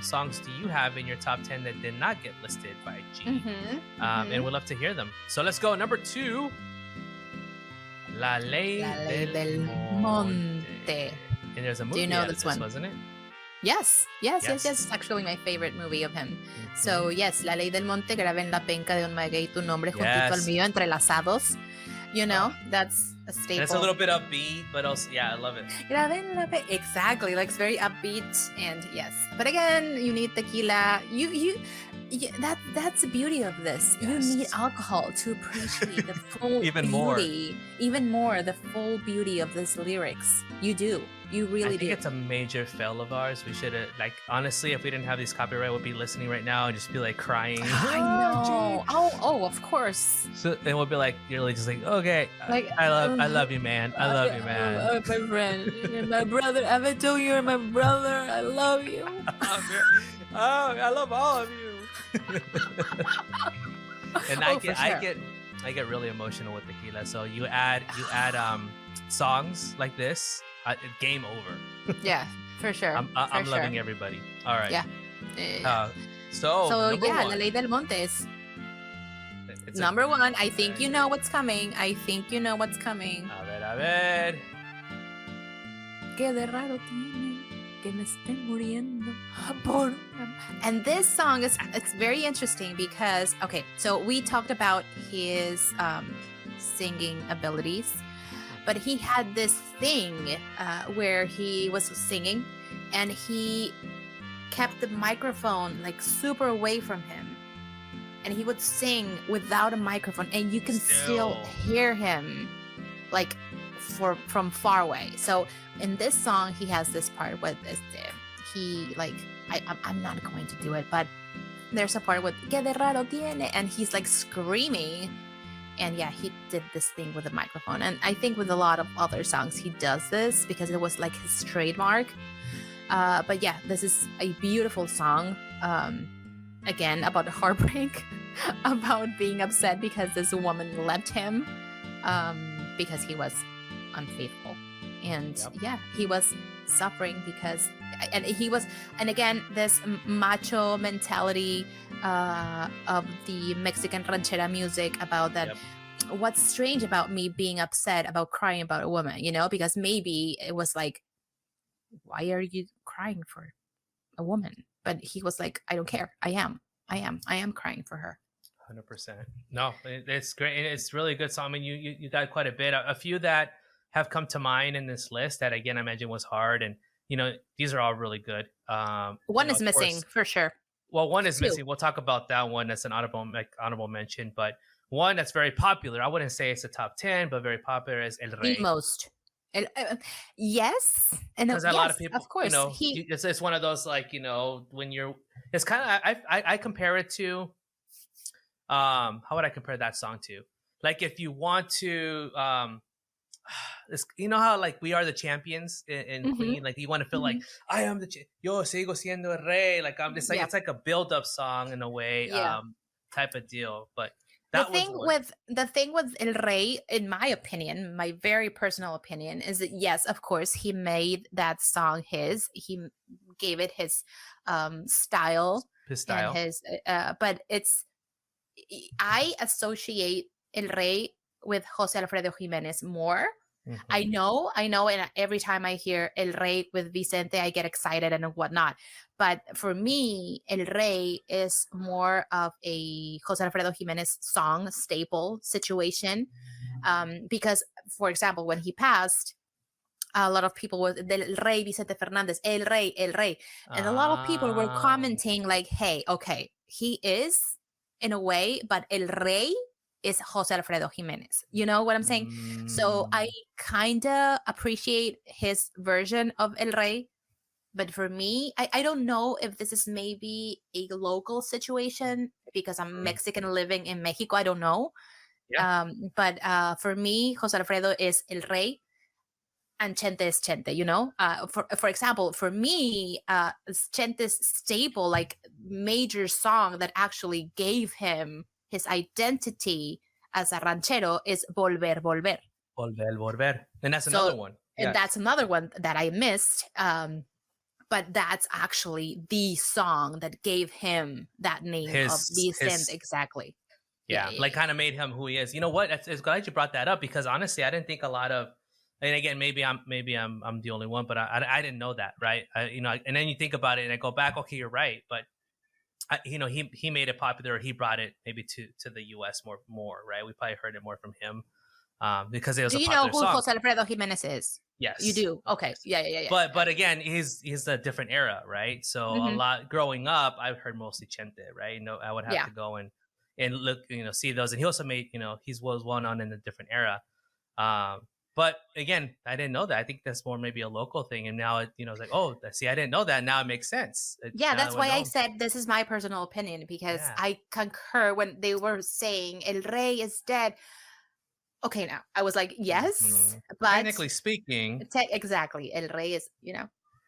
S2: songs do you have in your top 10 that did not get listed by G. And we'd love to hear them. So let's go. Number 2, La Ley, del Monte. And there's a movie
S1: Do you know
S2: out of
S1: this one?
S2: wasn't it?
S1: Yes. It's actually my favorite movie of him. So yes, La Ley del Monte, grabé en la penca de un maguey tu nombre juntito al mío, entrelazados. That's a staple.
S2: And it's a little bit upbeat, but also, yeah, I love it.
S1: Exactly, like it's very upbeat, and yes. But again, you need tequila. That's the beauty of this.
S2: Yes.
S1: You need alcohol to appreciate the full
S2: Even
S1: more the full beauty of this lyrics. You do. You really do.
S2: I think it's a major fail of ours. We should have, honestly, if we didn't have these copyright, we'd be listening right now and just be like crying.
S1: I know. Oh, of course.
S2: So, and we'll be like, you're really just like, okay,
S1: Like,
S2: I love you, man. I love you, man.
S1: My friend, you're my brother. Have I told you you're my brother? I love you.
S2: I love all of you. And I get really emotional with tequila. So you add songs like this, game over.
S1: Yeah, for sure.
S2: I'm loving everybody. All right.
S1: Yeah.
S2: So
S1: yeah,
S2: one.
S1: La Ley del Monte is number 1. I think you know what's coming.
S2: A ver.
S1: Qué de raro tiene que me esté muriendo por... And this song it's very interesting because, okay, so we talked about his singing abilities, but he had this thing where he was singing and he kept the microphone like super away from him, and he would sing without a microphone, and you can still hear him like from far away. So in this song, he has this part with this. He like I'm not going to do it, but there's a part with "Que de raro tiene," and he's like screaming. And yeah, he did this thing with the microphone. And I think with a lot of other songs, he does this because it was like his trademark. But yeah, this is a beautiful song. Again, about heartbreak, about being upset because this woman left him because he was unfaithful. And yeah, he was suffering because, and again, this macho mentality of the Mexican ranchera music about that. What's strange about me being upset about crying about a woman, because maybe it was like, why are you crying for a woman? But he was like, I don't care. I am crying for her.
S2: 100%. No, it's great. And it's really a good song. I mean, you got quite a bit. A few that have come to mind in this list that, again, I imagine was hard. And, these are all really good.
S1: One is missing for sure.
S2: Well, one is missing. We'll talk about that one. That's an honorable mention. But one that's very popular, I wouldn't say it's a top 10, but very popular, is El Rey.
S1: The most. Yes. And
S2: because a lot of people,
S1: of course,
S2: it's one of those, like, when you're, it's kind of, I compare it to, how would I compare that song to? Like, if you want to, how like We Are the Champions in Queen, like you want to feel like I am yo sigo siendo el rey, like I'm just like it's like a build-up song in a way, type of deal. But the thing with El Rey, in my opinion, my very personal opinion, is that yes, of course, he made that song his. He gave it his style. And his, but I associate El Rey with Jose Alfredo Jimenez more. I know, and every time I hear El Rey with Vicente, I get excited and whatnot. But for me, El Rey is more of a Jose Alfredo Jimenez song staple situation. Because, for example, when he passed, a lot of people were El Rey Vicente Fernandez, El Rey, and a lot of people were commenting like, "Hey, okay, he is in a way, but El Rey is Jose Alfredo Jimenez." You know what I'm saying? So I kind of appreciate his version of El Rey
S1: But for me, I don't know if this is maybe a local situation because I'm
S2: Mm.
S1: Mexican living in Mexico. I don't know.
S2: Yeah.
S1: But for me, Jose Alfredo is El Rey and Chente is Chente, you know? For example, for me, Chente's staple, like major song that actually gave him his identity as a ranchero is Volver, Volver.
S2: Volver, volver. And that's
S1: So,
S2: another one.
S1: and
S2: Yes.
S1: that's another one that I missed. But that's actually the song that gave him that name of Vicente.
S2: His
S1: Exactly.
S2: yeah, like kind of made him who he is. You know what? It's glad you brought that up because honestly, I didn't think a lot of. And again, maybe I'm the only one, but I didn't know that, right? And then you think about it, and I go back, okay, you're right, but he made it popular. He brought it maybe to the U.S. more, right? We probably heard it more from him because it was
S1: Do
S2: a
S1: you know
S2: popular
S1: who
S2: song.
S1: Jose Alfredo Jimenez is? You
S2: Yes,
S1: do? Okay.
S2: yes.
S1: Yeah.
S2: But again, he's a different era, right? So a
S1: Mm-hmm.
S2: lot growing up, I heard mostly Chente, right? I would have to go and look, see those. And he also made, he was well known in a different era. But again, I didn't know that. I think that's more maybe a local thing. And now it's like, oh, see, I didn't know that. Now it makes sense.
S1: Yeah, that's why I said this is my personal opinion because I concur when they were saying El Rey is dead. Okay, now I was like, yes, but
S2: technically speaking,
S1: exactly, El Rey is,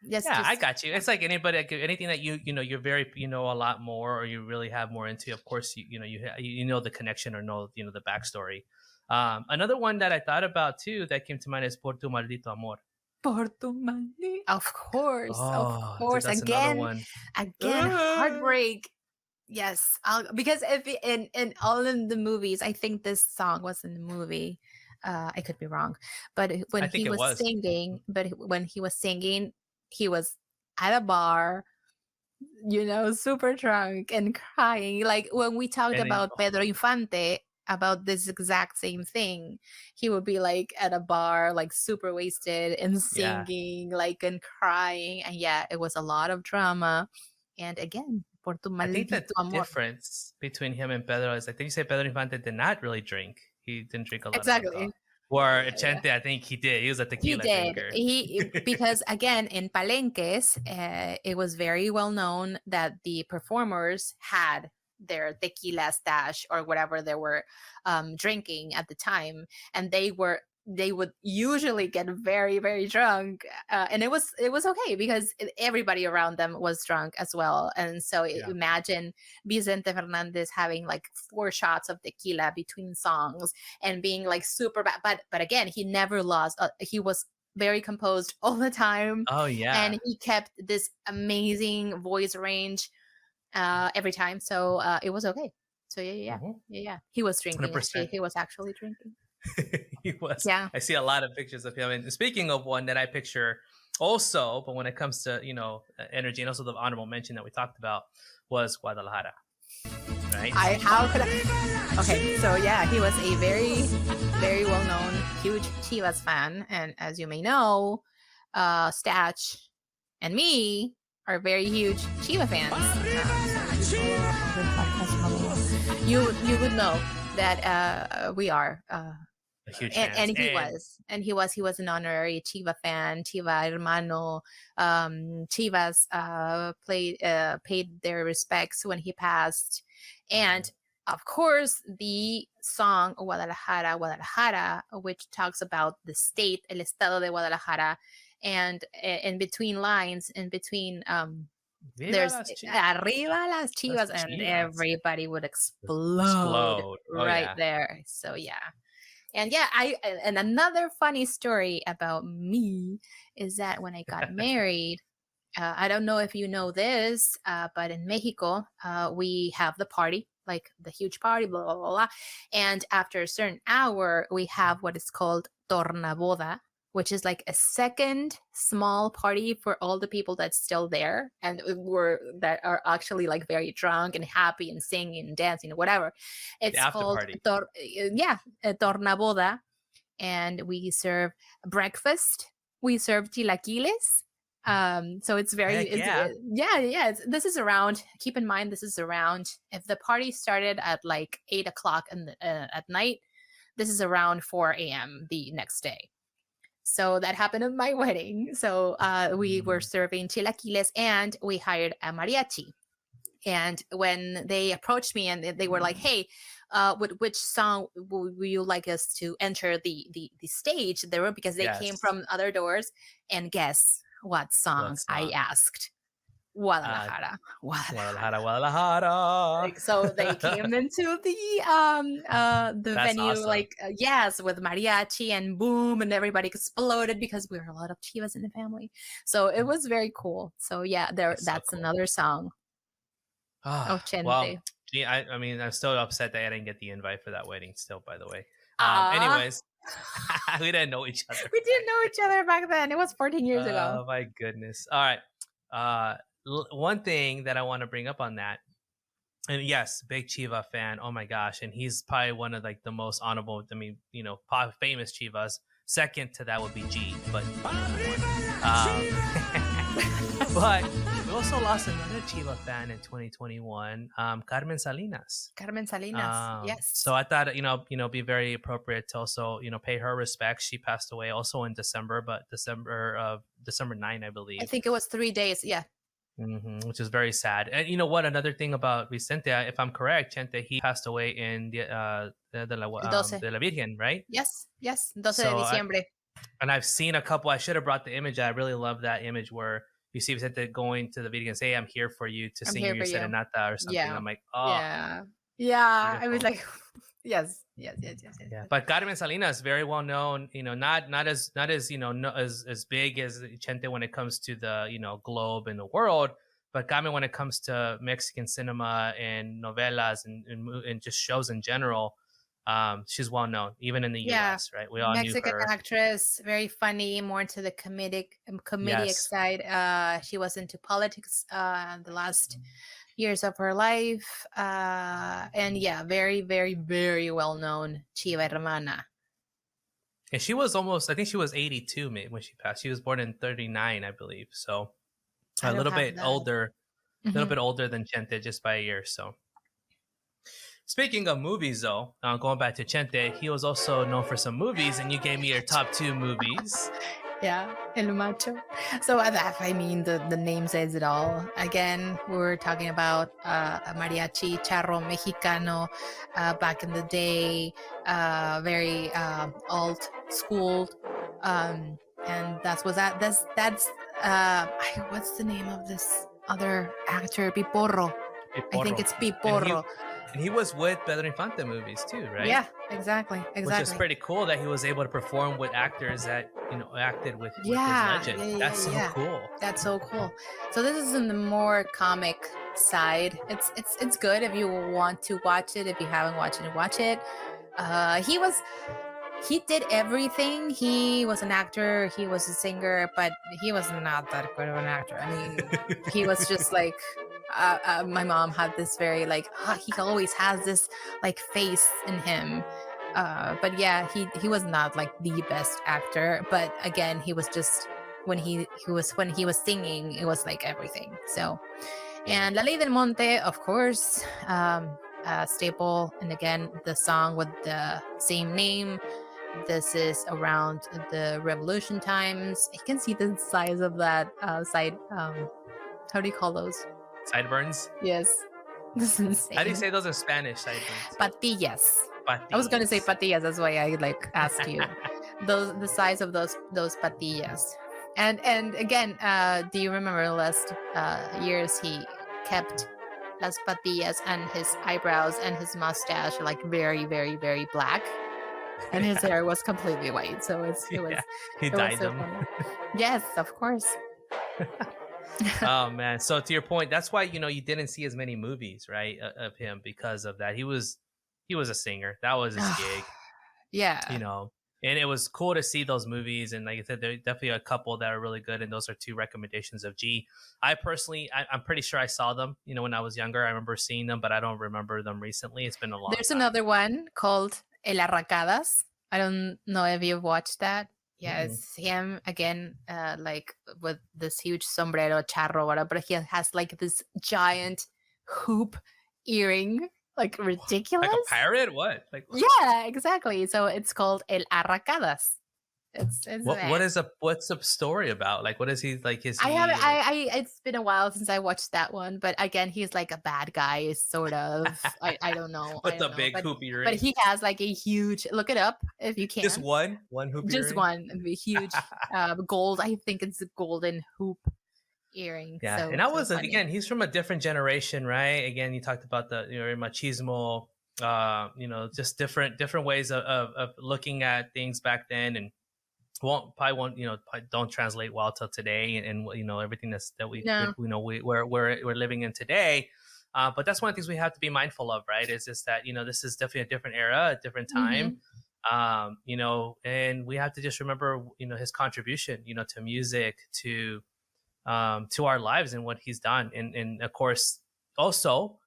S1: just
S2: I got you. It's like anybody, anything that you're very, a lot more, or you really have more into. Of course, you know the connection or know the backstory. Another one that I thought about too that came to mind is Por tu maldito amor.
S1: Por tu maldito. Of course,
S2: Dude, that's another one.
S1: Again, heartbreak. Yes, because if in all in the movies, I think this song was in the movie. I could be wrong, but when he was singing, he was at a bar, super drunk and crying. Like when we talked about Pedro Infante, about this exact same thing, he would be like at a bar, like super wasted and singing, like and crying, and it was a lot of drama. And again, Por tu maldito
S2: I think the
S1: amor.
S2: difference between him and Pedro is I think you say Pedro Infante did not really drink. He didn't drink a lot of alcohol. Or Chente, I think he did. He was a tequila drinker.
S1: Because again, in Palenques, it was very well known that the performers had their tequila stash or whatever they were drinking at the time, and they would usually get very, very drunk, and it was okay because everybody around them was drunk as well. And so imagine Vicente Fernandez having like 4 shots of tequila between songs and being like super bad, but again, he never lost. He was very composed all the time.
S2: Oh yeah,
S1: and he kept this amazing voice range every time, so it was okay. So yeah. He was drinking. Actually. He was actually drinking.
S2: He was.
S1: Yeah.
S2: I see a lot of pictures of him. And speaking of one that I picture also, but when it comes to, energy and also the honorable mention that we talked about was Guadalajara. Right?
S1: Okay, so he was a very, very well-known, huge Chivas fan. And as you may know, Stache and me are very huge Chiva fans. You would know that we are and he was an honorary Chiva fan, Chiva hermano. Chivas paid their respects when he passed, and of course the song Guadalajara, Guadalajara, which talks about the state, el estado de Guadalajara, and in between lines, there's arriba las Chivas, and everybody would explode there. So and another funny story about me is that when I got married, I don't know if you know this, but in Mexico, we have the party, like the huge party, blah, blah, blah, blah. And after a certain hour, we have what is called tornaboda, which is like a second small party for all the people that's still there and that are actually like very drunk and happy and singing and dancing or whatever. It's called tornaboda, and we serve breakfast. We serve chilaquiles. So it's very this is around, keep in mind, this is around, if the party started at like 8 o'clock at night, this is around 4 a.m. the next day. So that happened at my wedding. So we were serving chilaquiles, and we hired a mariachi. And when they approached me and they were like, "Hey, which song would you like us to enter the stage?" There were, because they came
S2: Yes.
S1: from other doors, and guess what song I asked? Guadalajara.
S2: Guadalajara.
S1: So they came into the venue,
S2: awesome.
S1: Yes, with mariachi, and boom, and everybody exploded because we were a lot of Chivas in the family. So it was very cool. So yeah, that's
S2: cool.
S1: another song of Chente.
S2: Well, gee, I mean, I'm still upset that I didn't get the invite for that wedding still, by the way. Anyways, we didn't know each other.
S1: We didn't know each other back then. It was 14 years ago.
S2: Oh my goodness. All right. One thing that I want to bring up on that, and yes, big Chiva fan. Oh my gosh. And he's probably one of like the most honorable, I mean, famous Chivas. Second to that would be G, but but we also lost another Chiva fan in 2021, Carmen Salinas.
S1: Carmen Salinas, yes.
S2: So I thought, be very appropriate to also, pay her respects. She passed away also in December, but December 9, I believe.
S1: I think it was 3 days, yeah.
S2: Which is very sad. And you know what? Another thing about Vicente, if I'm correct, Chente, he passed away in de la Virgen, right?
S1: Yes, 12 de diciembre.
S2: And I've seen a couple. I should have brought the image. I really love that image where you see Vicente going to the Virgen and say, "I'm here for you," to sing your serenata or something. Yeah. I'm like, oh,
S1: yeah. I was like, yes.
S2: But Carmen Salinas, very well known. Not as as big as Chente when it comes to the globe and the world. But Carmen, when it comes to Mexican cinema and novelas and just shows in general, she's well known even in the U.S. Right? We all
S1: Mexican
S2: knew her.
S1: Actress, very funny, more into the comedic side. She was into politics the last years of her life, and very, very, very well known Chiva hermana.
S2: And she was I think she was 82 when she passed. She was born in 39, I believe. So a little bit older than Chente, just by a year. So speaking of movies, though, going back to Chente, he was also known for some movies, and you gave me your top 2 movies.
S1: Yeah, El Macho. So I mean, the name says it all. Again, we're talking about a mariachi charro mexicano back in the day, very old school, and that's what's the name of this other actor? Piporro. I think it's Piporro.
S2: And he was with Pedro Infante movies too, right?
S1: Yeah, exactly.
S2: Which is pretty cool that he was able to perform with actors that acted with his legend. That's so cool.
S1: That's so cool. So this is in the more comic side. It's good if you want to watch it. If you haven't watched it, watch it. He did everything. He was an actor, he was a singer, but he was not that good of an actor. I mean, he was just like, my mom had this very he always has this face in him. But yeah, he was not like the best actor. But again, he was just, when he was singing, it was like everything. So, and La Ley del Monte, of course, staple. And again, the song with the same name. This is around the revolution times. You can see the size of that side. How do you call those?
S2: Sideburns?
S1: Yes. This is insane.
S2: How do you say those in Spanish? Sideburns.
S1: Patillas. I was gonna say patillas. That's why I asked you. The size of those patillas. And again, do you remember the last years he kept las patillas and his eyebrows and his mustache very, very, very black? And his hair was completely white, so
S2: he dyed them.
S1: Yes, of course.
S2: Oh man! So to your point, that's why you didn't see as many movies, right, of him because of that. He was a singer. That was his gig.
S1: Yeah.
S2: And it was cool to see those movies. And like I said, there are definitely a couple that are really good. And those are 2 recommendations of G. I personally, I'm pretty sure I saw them, when I was younger. I remember seeing them, but I don't remember them recently. It's been a long time.
S1: There's another one called El Arracadas. I don't know if you've watched that. Yeah, it's him again, with this huge sombrero, charro, whatever. But he has this giant hoop earring, ridiculous.
S2: Like a pirate? What?
S1: Yeah, exactly. So it's called El Arracadas. It's
S2: what's the story about? Like, what is he like? Is
S1: I haven't.
S2: he like
S1: It's been a while since I watched that one, but again, he's like a bad guy, sort of. I don't know. I
S2: with the
S1: don't know,
S2: big hoop
S1: but
S2: earring?
S1: he has like a huge. Look it up if you
S2: Just
S1: can.
S2: one hoop
S1: Just
S2: earring.
S1: one a huge gold. I think it's a golden hoop earring.
S2: Yeah, and
S1: So
S2: that
S1: so
S2: was
S1: funny.
S2: again, he's from a different generation, right? Again, you talked about the machismo, just different ways of looking at things back then, and won't probably don't translate well till today, and everything that
S1: No.
S2: we're living in today. But that's one of the things we have to be mindful of, right? Is just that this is definitely a different era, a different time,
S1: Hmm.
S2: and we have to just remember his contribution, to music, to our lives and what he's done, and of course also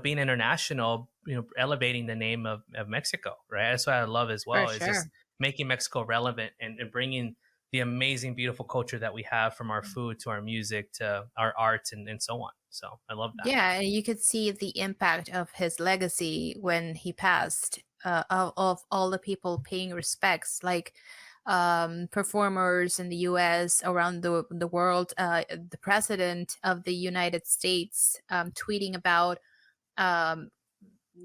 S2: being international, elevating the name of Mexico, right? That's what I love as
S1: For
S2: well, is just
S1: sure.
S2: making Mexico relevant, and bringing the amazing beautiful culture that we have, from our food to our music to our art, and so on. So I love that.
S1: Yeah, and you could see the impact of his legacy when he passed, of all the people paying respects, like performers in the US, around the world, the president of the United States tweeting about um,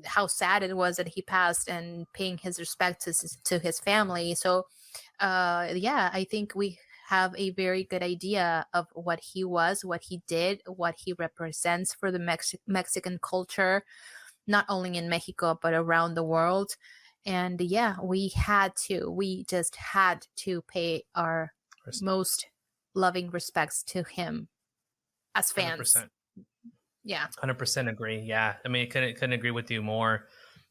S1: how sad it was that he passed and paying his respects to his family. So yeah, I think we have a very good idea of what he was, what he did, what he represents for the Mexican culture, not only in Mexico but around the world. And yeah, we just had to pay our most loving respects to him as fans.
S2: 100%.
S1: Yeah.
S2: 100% agree. Yeah, I mean, couldn't agree with you more.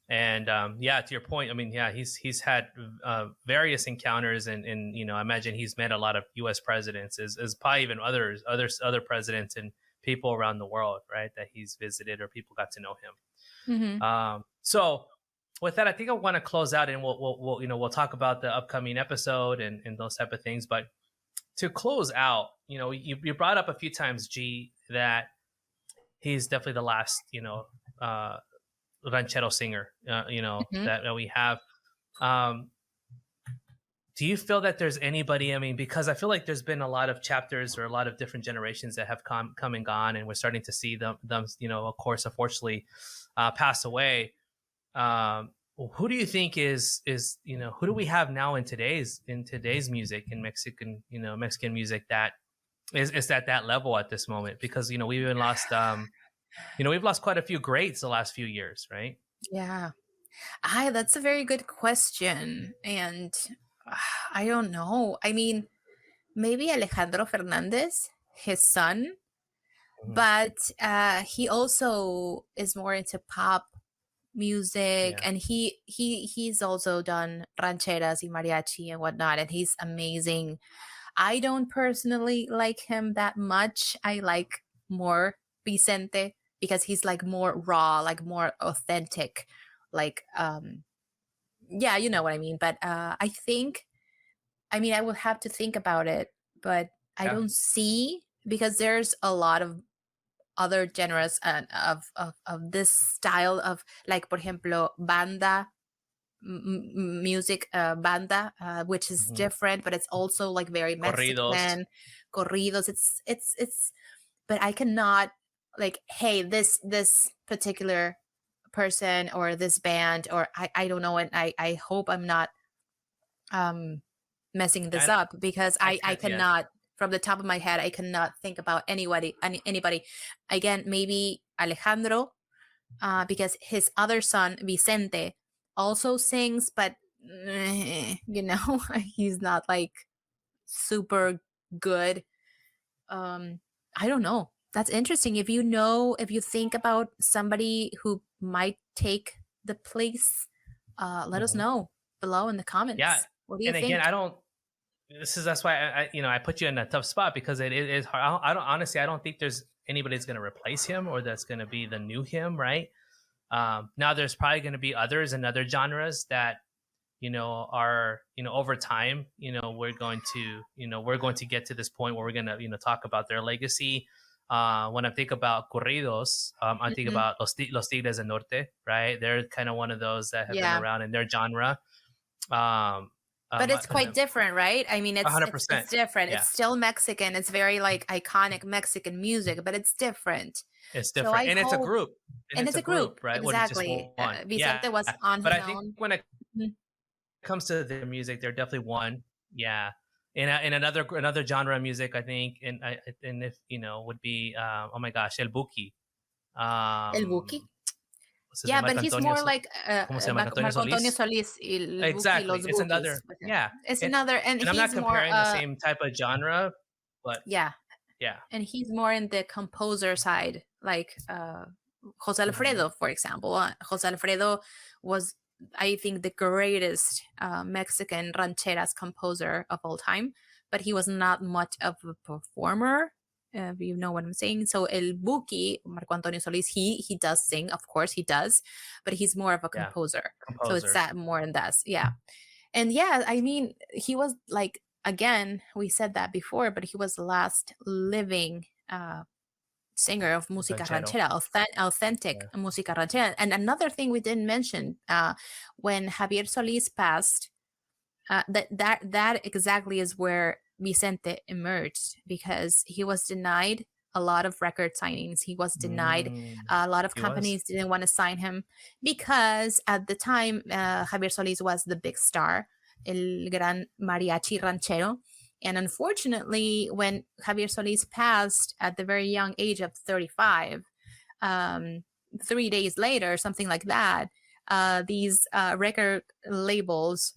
S2: And yeah, to your point, I mean, yeah, he's had various encounters, and I imagine he's met a lot of U.S. presidents, as probably even other presidents and people around the world, right? That he's visited, or people got to know
S1: Hmm.
S2: him. So with that, I think I want to close out, and we'll talk about the upcoming episode, and those type of things. But to close out, you brought up a few times, G, that he's definitely the last, ranchero singer,
S1: Hmm.
S2: that we have. Um, do you feel that there's anybody? I mean, because I feel like there's been a lot of chapters, or a lot of different generations that have come and gone, and we're starting to see them, of course, unfortunately, pass away. Who do you think is who do we have now in today's music, in Mexican music, that is at that level at this moment? Because we've even lost we've lost quite a few greats the last few years, right?
S1: Yeah. That's a very good question. And I don't know. I mean, maybe Alejandro Fernandez, his son,
S2: Mhm.
S1: but he also is more into pop music,
S2: Yeah.
S1: and he's also done rancheras y mariachi and whatnot, and he's amazing. I don't personally like him that much. I like more Vicente, because he's like more raw, like more authentic, like yeah, you know what I mean. But I think, I mean, I will have to think about it, but I
S2: Yeah.
S1: don't see, because there's a lot of other genres and of this style of, like, por ejemplo, banda music, banda, which is
S2: Mhm.
S1: different, but it's also like very
S2: Corridos.
S1: Mexican. Corridos, it's but I cannot, like, hey, this particular person or this band, or I don't know, and I hope I'm not um messing this
S2: I
S1: up, because
S2: I
S1: I
S2: can't. Yeah.
S1: cannot, from the top of my head, I cannot think about anybody. Again, maybe Alejandro, because his other son Vicente also sings, but you know, he's not like super good. um I don't know. That's interesting. If you know, if you think about somebody who might take the place, let us
S2: Mhm.
S1: know below in the
S2: Yeah.
S1: comments. What do you
S2: And again,
S1: think?
S2: I don't. That's why I put you in a tough spot, because it is hard. I don't honestly. I don't think there's anybody that's going to replace him, or that's going to be the new him, right? Now there's probably going to be others in other genres that are over time, we're going to get to this point where we're going to talk about their legacy. When I think about corridos, I think
S1: Hmm.
S2: about los Tigres del Norte, right? They're kind of one of those that have been
S1: Yeah.
S2: around in their genre. um
S1: But it's quite different, right? I mean, it's
S2: 100%.
S1: it's different.
S2: Yeah.
S1: It's still Mexican. It's very like iconic Mexican music, but it's different.
S2: It's
S1: So
S2: different,
S1: I
S2: and it's a
S1: hope,
S2: group,
S1: and it's a group,
S2: right? What it's just
S1: exactly.
S2: one.
S1: Vicente
S2: Yeah,
S1: was on
S2: but
S1: his
S2: I think
S1: own.
S2: when it
S1: Mhm.
S2: comes to their music, they're definitely one. Yeah. In another genre of music, I think, and if would be oh my gosh, El Buki.
S1: El Buki.
S2: What's his
S1: Yeah,
S2: name?
S1: but
S2: Marco
S1: he's
S2: Antonio.
S1: more like
S2: ¿Cómo se llama? Marco Antonio
S1: Marco Antonio
S2: Solís.
S1: Solís, El Buki,
S2: Exactly.
S1: Los
S2: It's
S1: Bukis.
S2: another. Yeah.
S1: It's
S2: And,
S1: another, and
S2: and I'm not
S1: he's more,
S2: comparing the same type of genre, but
S1: yeah,
S2: yeah.
S1: and he's more in the composer side, like Jose
S2: Mhm.
S1: Alfredo, for example. Jose Alfredo was, I think, the greatest Mexican rancheras composer of all time, but he was not much of a performer. If you know what I'm saying. So El Buki, Marco Antonio Solis, he does sing, of course he does, but he's more of a
S2: Yeah.
S1: composer. So it's
S2: Composer.
S1: that more in that, yeah. And yeah, I mean, he was like, again, we said that before, but he was the last living singer of música ranchera, authentic
S2: Yeah.
S1: música ranchera. And another thing we didn't mention, when Javier Solis passed, that exactly is where Vicente emerged, because he was denied a lot of record signings. He was denied. A lot of
S2: He was.
S1: companies didn't want to sign him because at the time, Javier Solis was the big star, el gran mariachi ranchero. And unfortunately, when Javier Solis passed at the very young age of 35, 3 days later, something like that, these record labels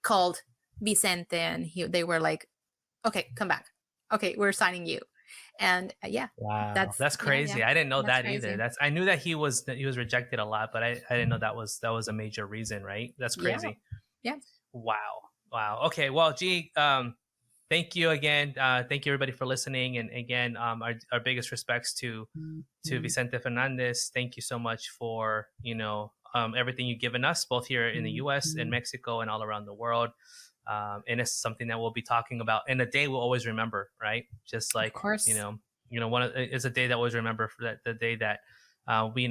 S1: called Vicente, and they were like, "Okay, come back. Okay, we're signing you." And yeah,
S2: Wow, that's crazy.
S1: yeah,
S2: I didn't know
S1: that's
S2: that either.
S1: crazy.
S2: I knew that he was rejected a lot, but I didn't know that was a major reason, right? That's
S1: Yeah,
S2: crazy.
S1: yeah.
S2: Wow. Okay, well, G, thank you again. Thank you everybody for listening, and again, our biggest respects to Vicente Fernandez. Thank you so much for everything you've given us, both here in the U.S., in Mexico, and all around the world. And it's something that we'll be talking about, and a day we'll always remember, right? Just like,
S1: Of course.
S2: it's a day that we'll always remember, for that the day that we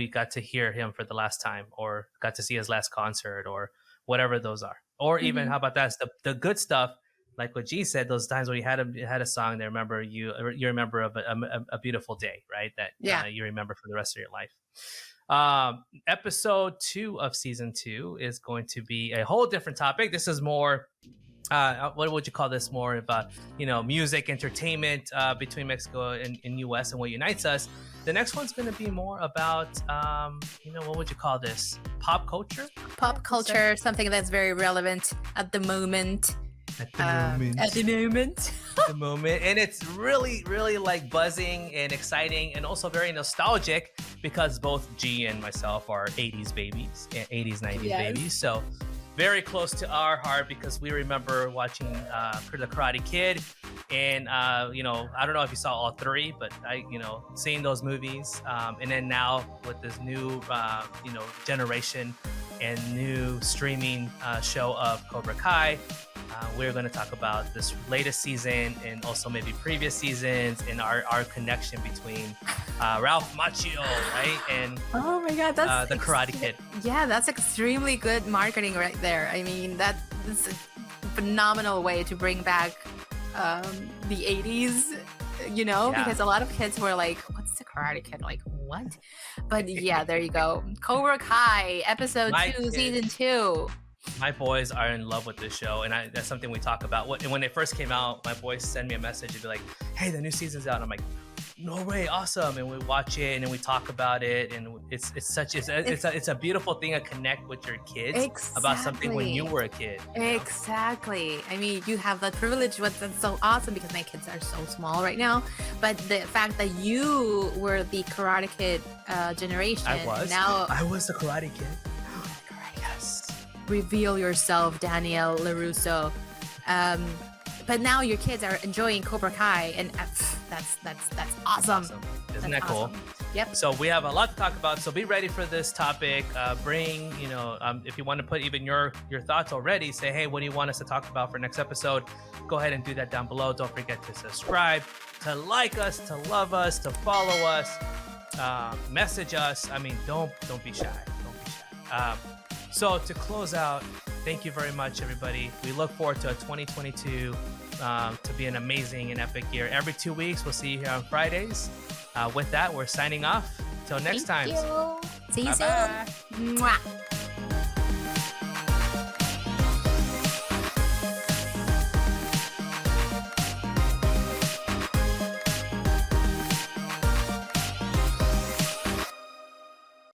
S2: got to hear him for the last time, or got to see his last concert, or whatever those are, or even how about that, the good stuff, like what G said, those times when you had a song that you remember of a beautiful day, right? That you remember for the rest of your life. Episode 2 of season 2 is going to be a whole different topic. This is more what would you call this, more about music, entertainment between Mexico and US, and what unites us. The next one's going to be more about what would you call this, pop culture,
S1: something that's very relevant at the moment.
S2: At the moment, and it's really, really like buzzing and exciting, and also very nostalgic, because both G and myself are 80s babies, 80s 90s babies, so very close to our heart, because we remember watching The Karate Kid, and I don't know if you saw all 3, but seeing those movies, and then now with this new generation and new streaming show of Cobra Kai. We're going to talk about this latest season, and also maybe previous seasons, and our connection between Ralph Macchio, right? And
S1: oh my God, that's
S2: the Karate Kid.
S1: Yeah, that's extremely good marketing right there. I mean, that's a phenomenal way to bring back the 80s, because a lot of kids were like, what's the Karate Kid? Like, what? But yeah, there you go. Cobra Kai, episode 2, season 2.
S2: My boys are in love with this show, and that's something we talk about. When it first came out, my boys send me a message and be like, "Hey, the new season's out." And I'm like, "No way, awesome!" And we watch it, and then we talk about it, and it's a beautiful thing to connect with your kids about something when you were a kid.
S1: Exactly. I mean, you have that privilege, that's so awesome, because my kids are so small right now. But the fact that you were the Karate Kid generation,
S2: I was the Karate Kid.
S1: Reveal yourself, Danielle LaRusso. But now your kids are enjoying Cobra Kai, and that's awesome.
S2: Isn't that cool?
S1: Awesome. Yep.
S2: So we have a lot to talk about. So be ready for this topic. Bring, if you want to put even your thoughts already, say, hey, what do you want us to talk about for next episode? Go ahead and do that down below. Don't forget to subscribe, to like us, to love us, to follow us, message us. I mean, don't be shy. Don't be shy. So to close out Thank you very much, everybody. We look forward to a 2022 to be an amazing and epic year. Every 2 weeks, we'll see you here on Fridays. With that, we're signing off. Till next time.
S1: Thank you. See you
S2: Bye-bye.
S1: soon. Mwah.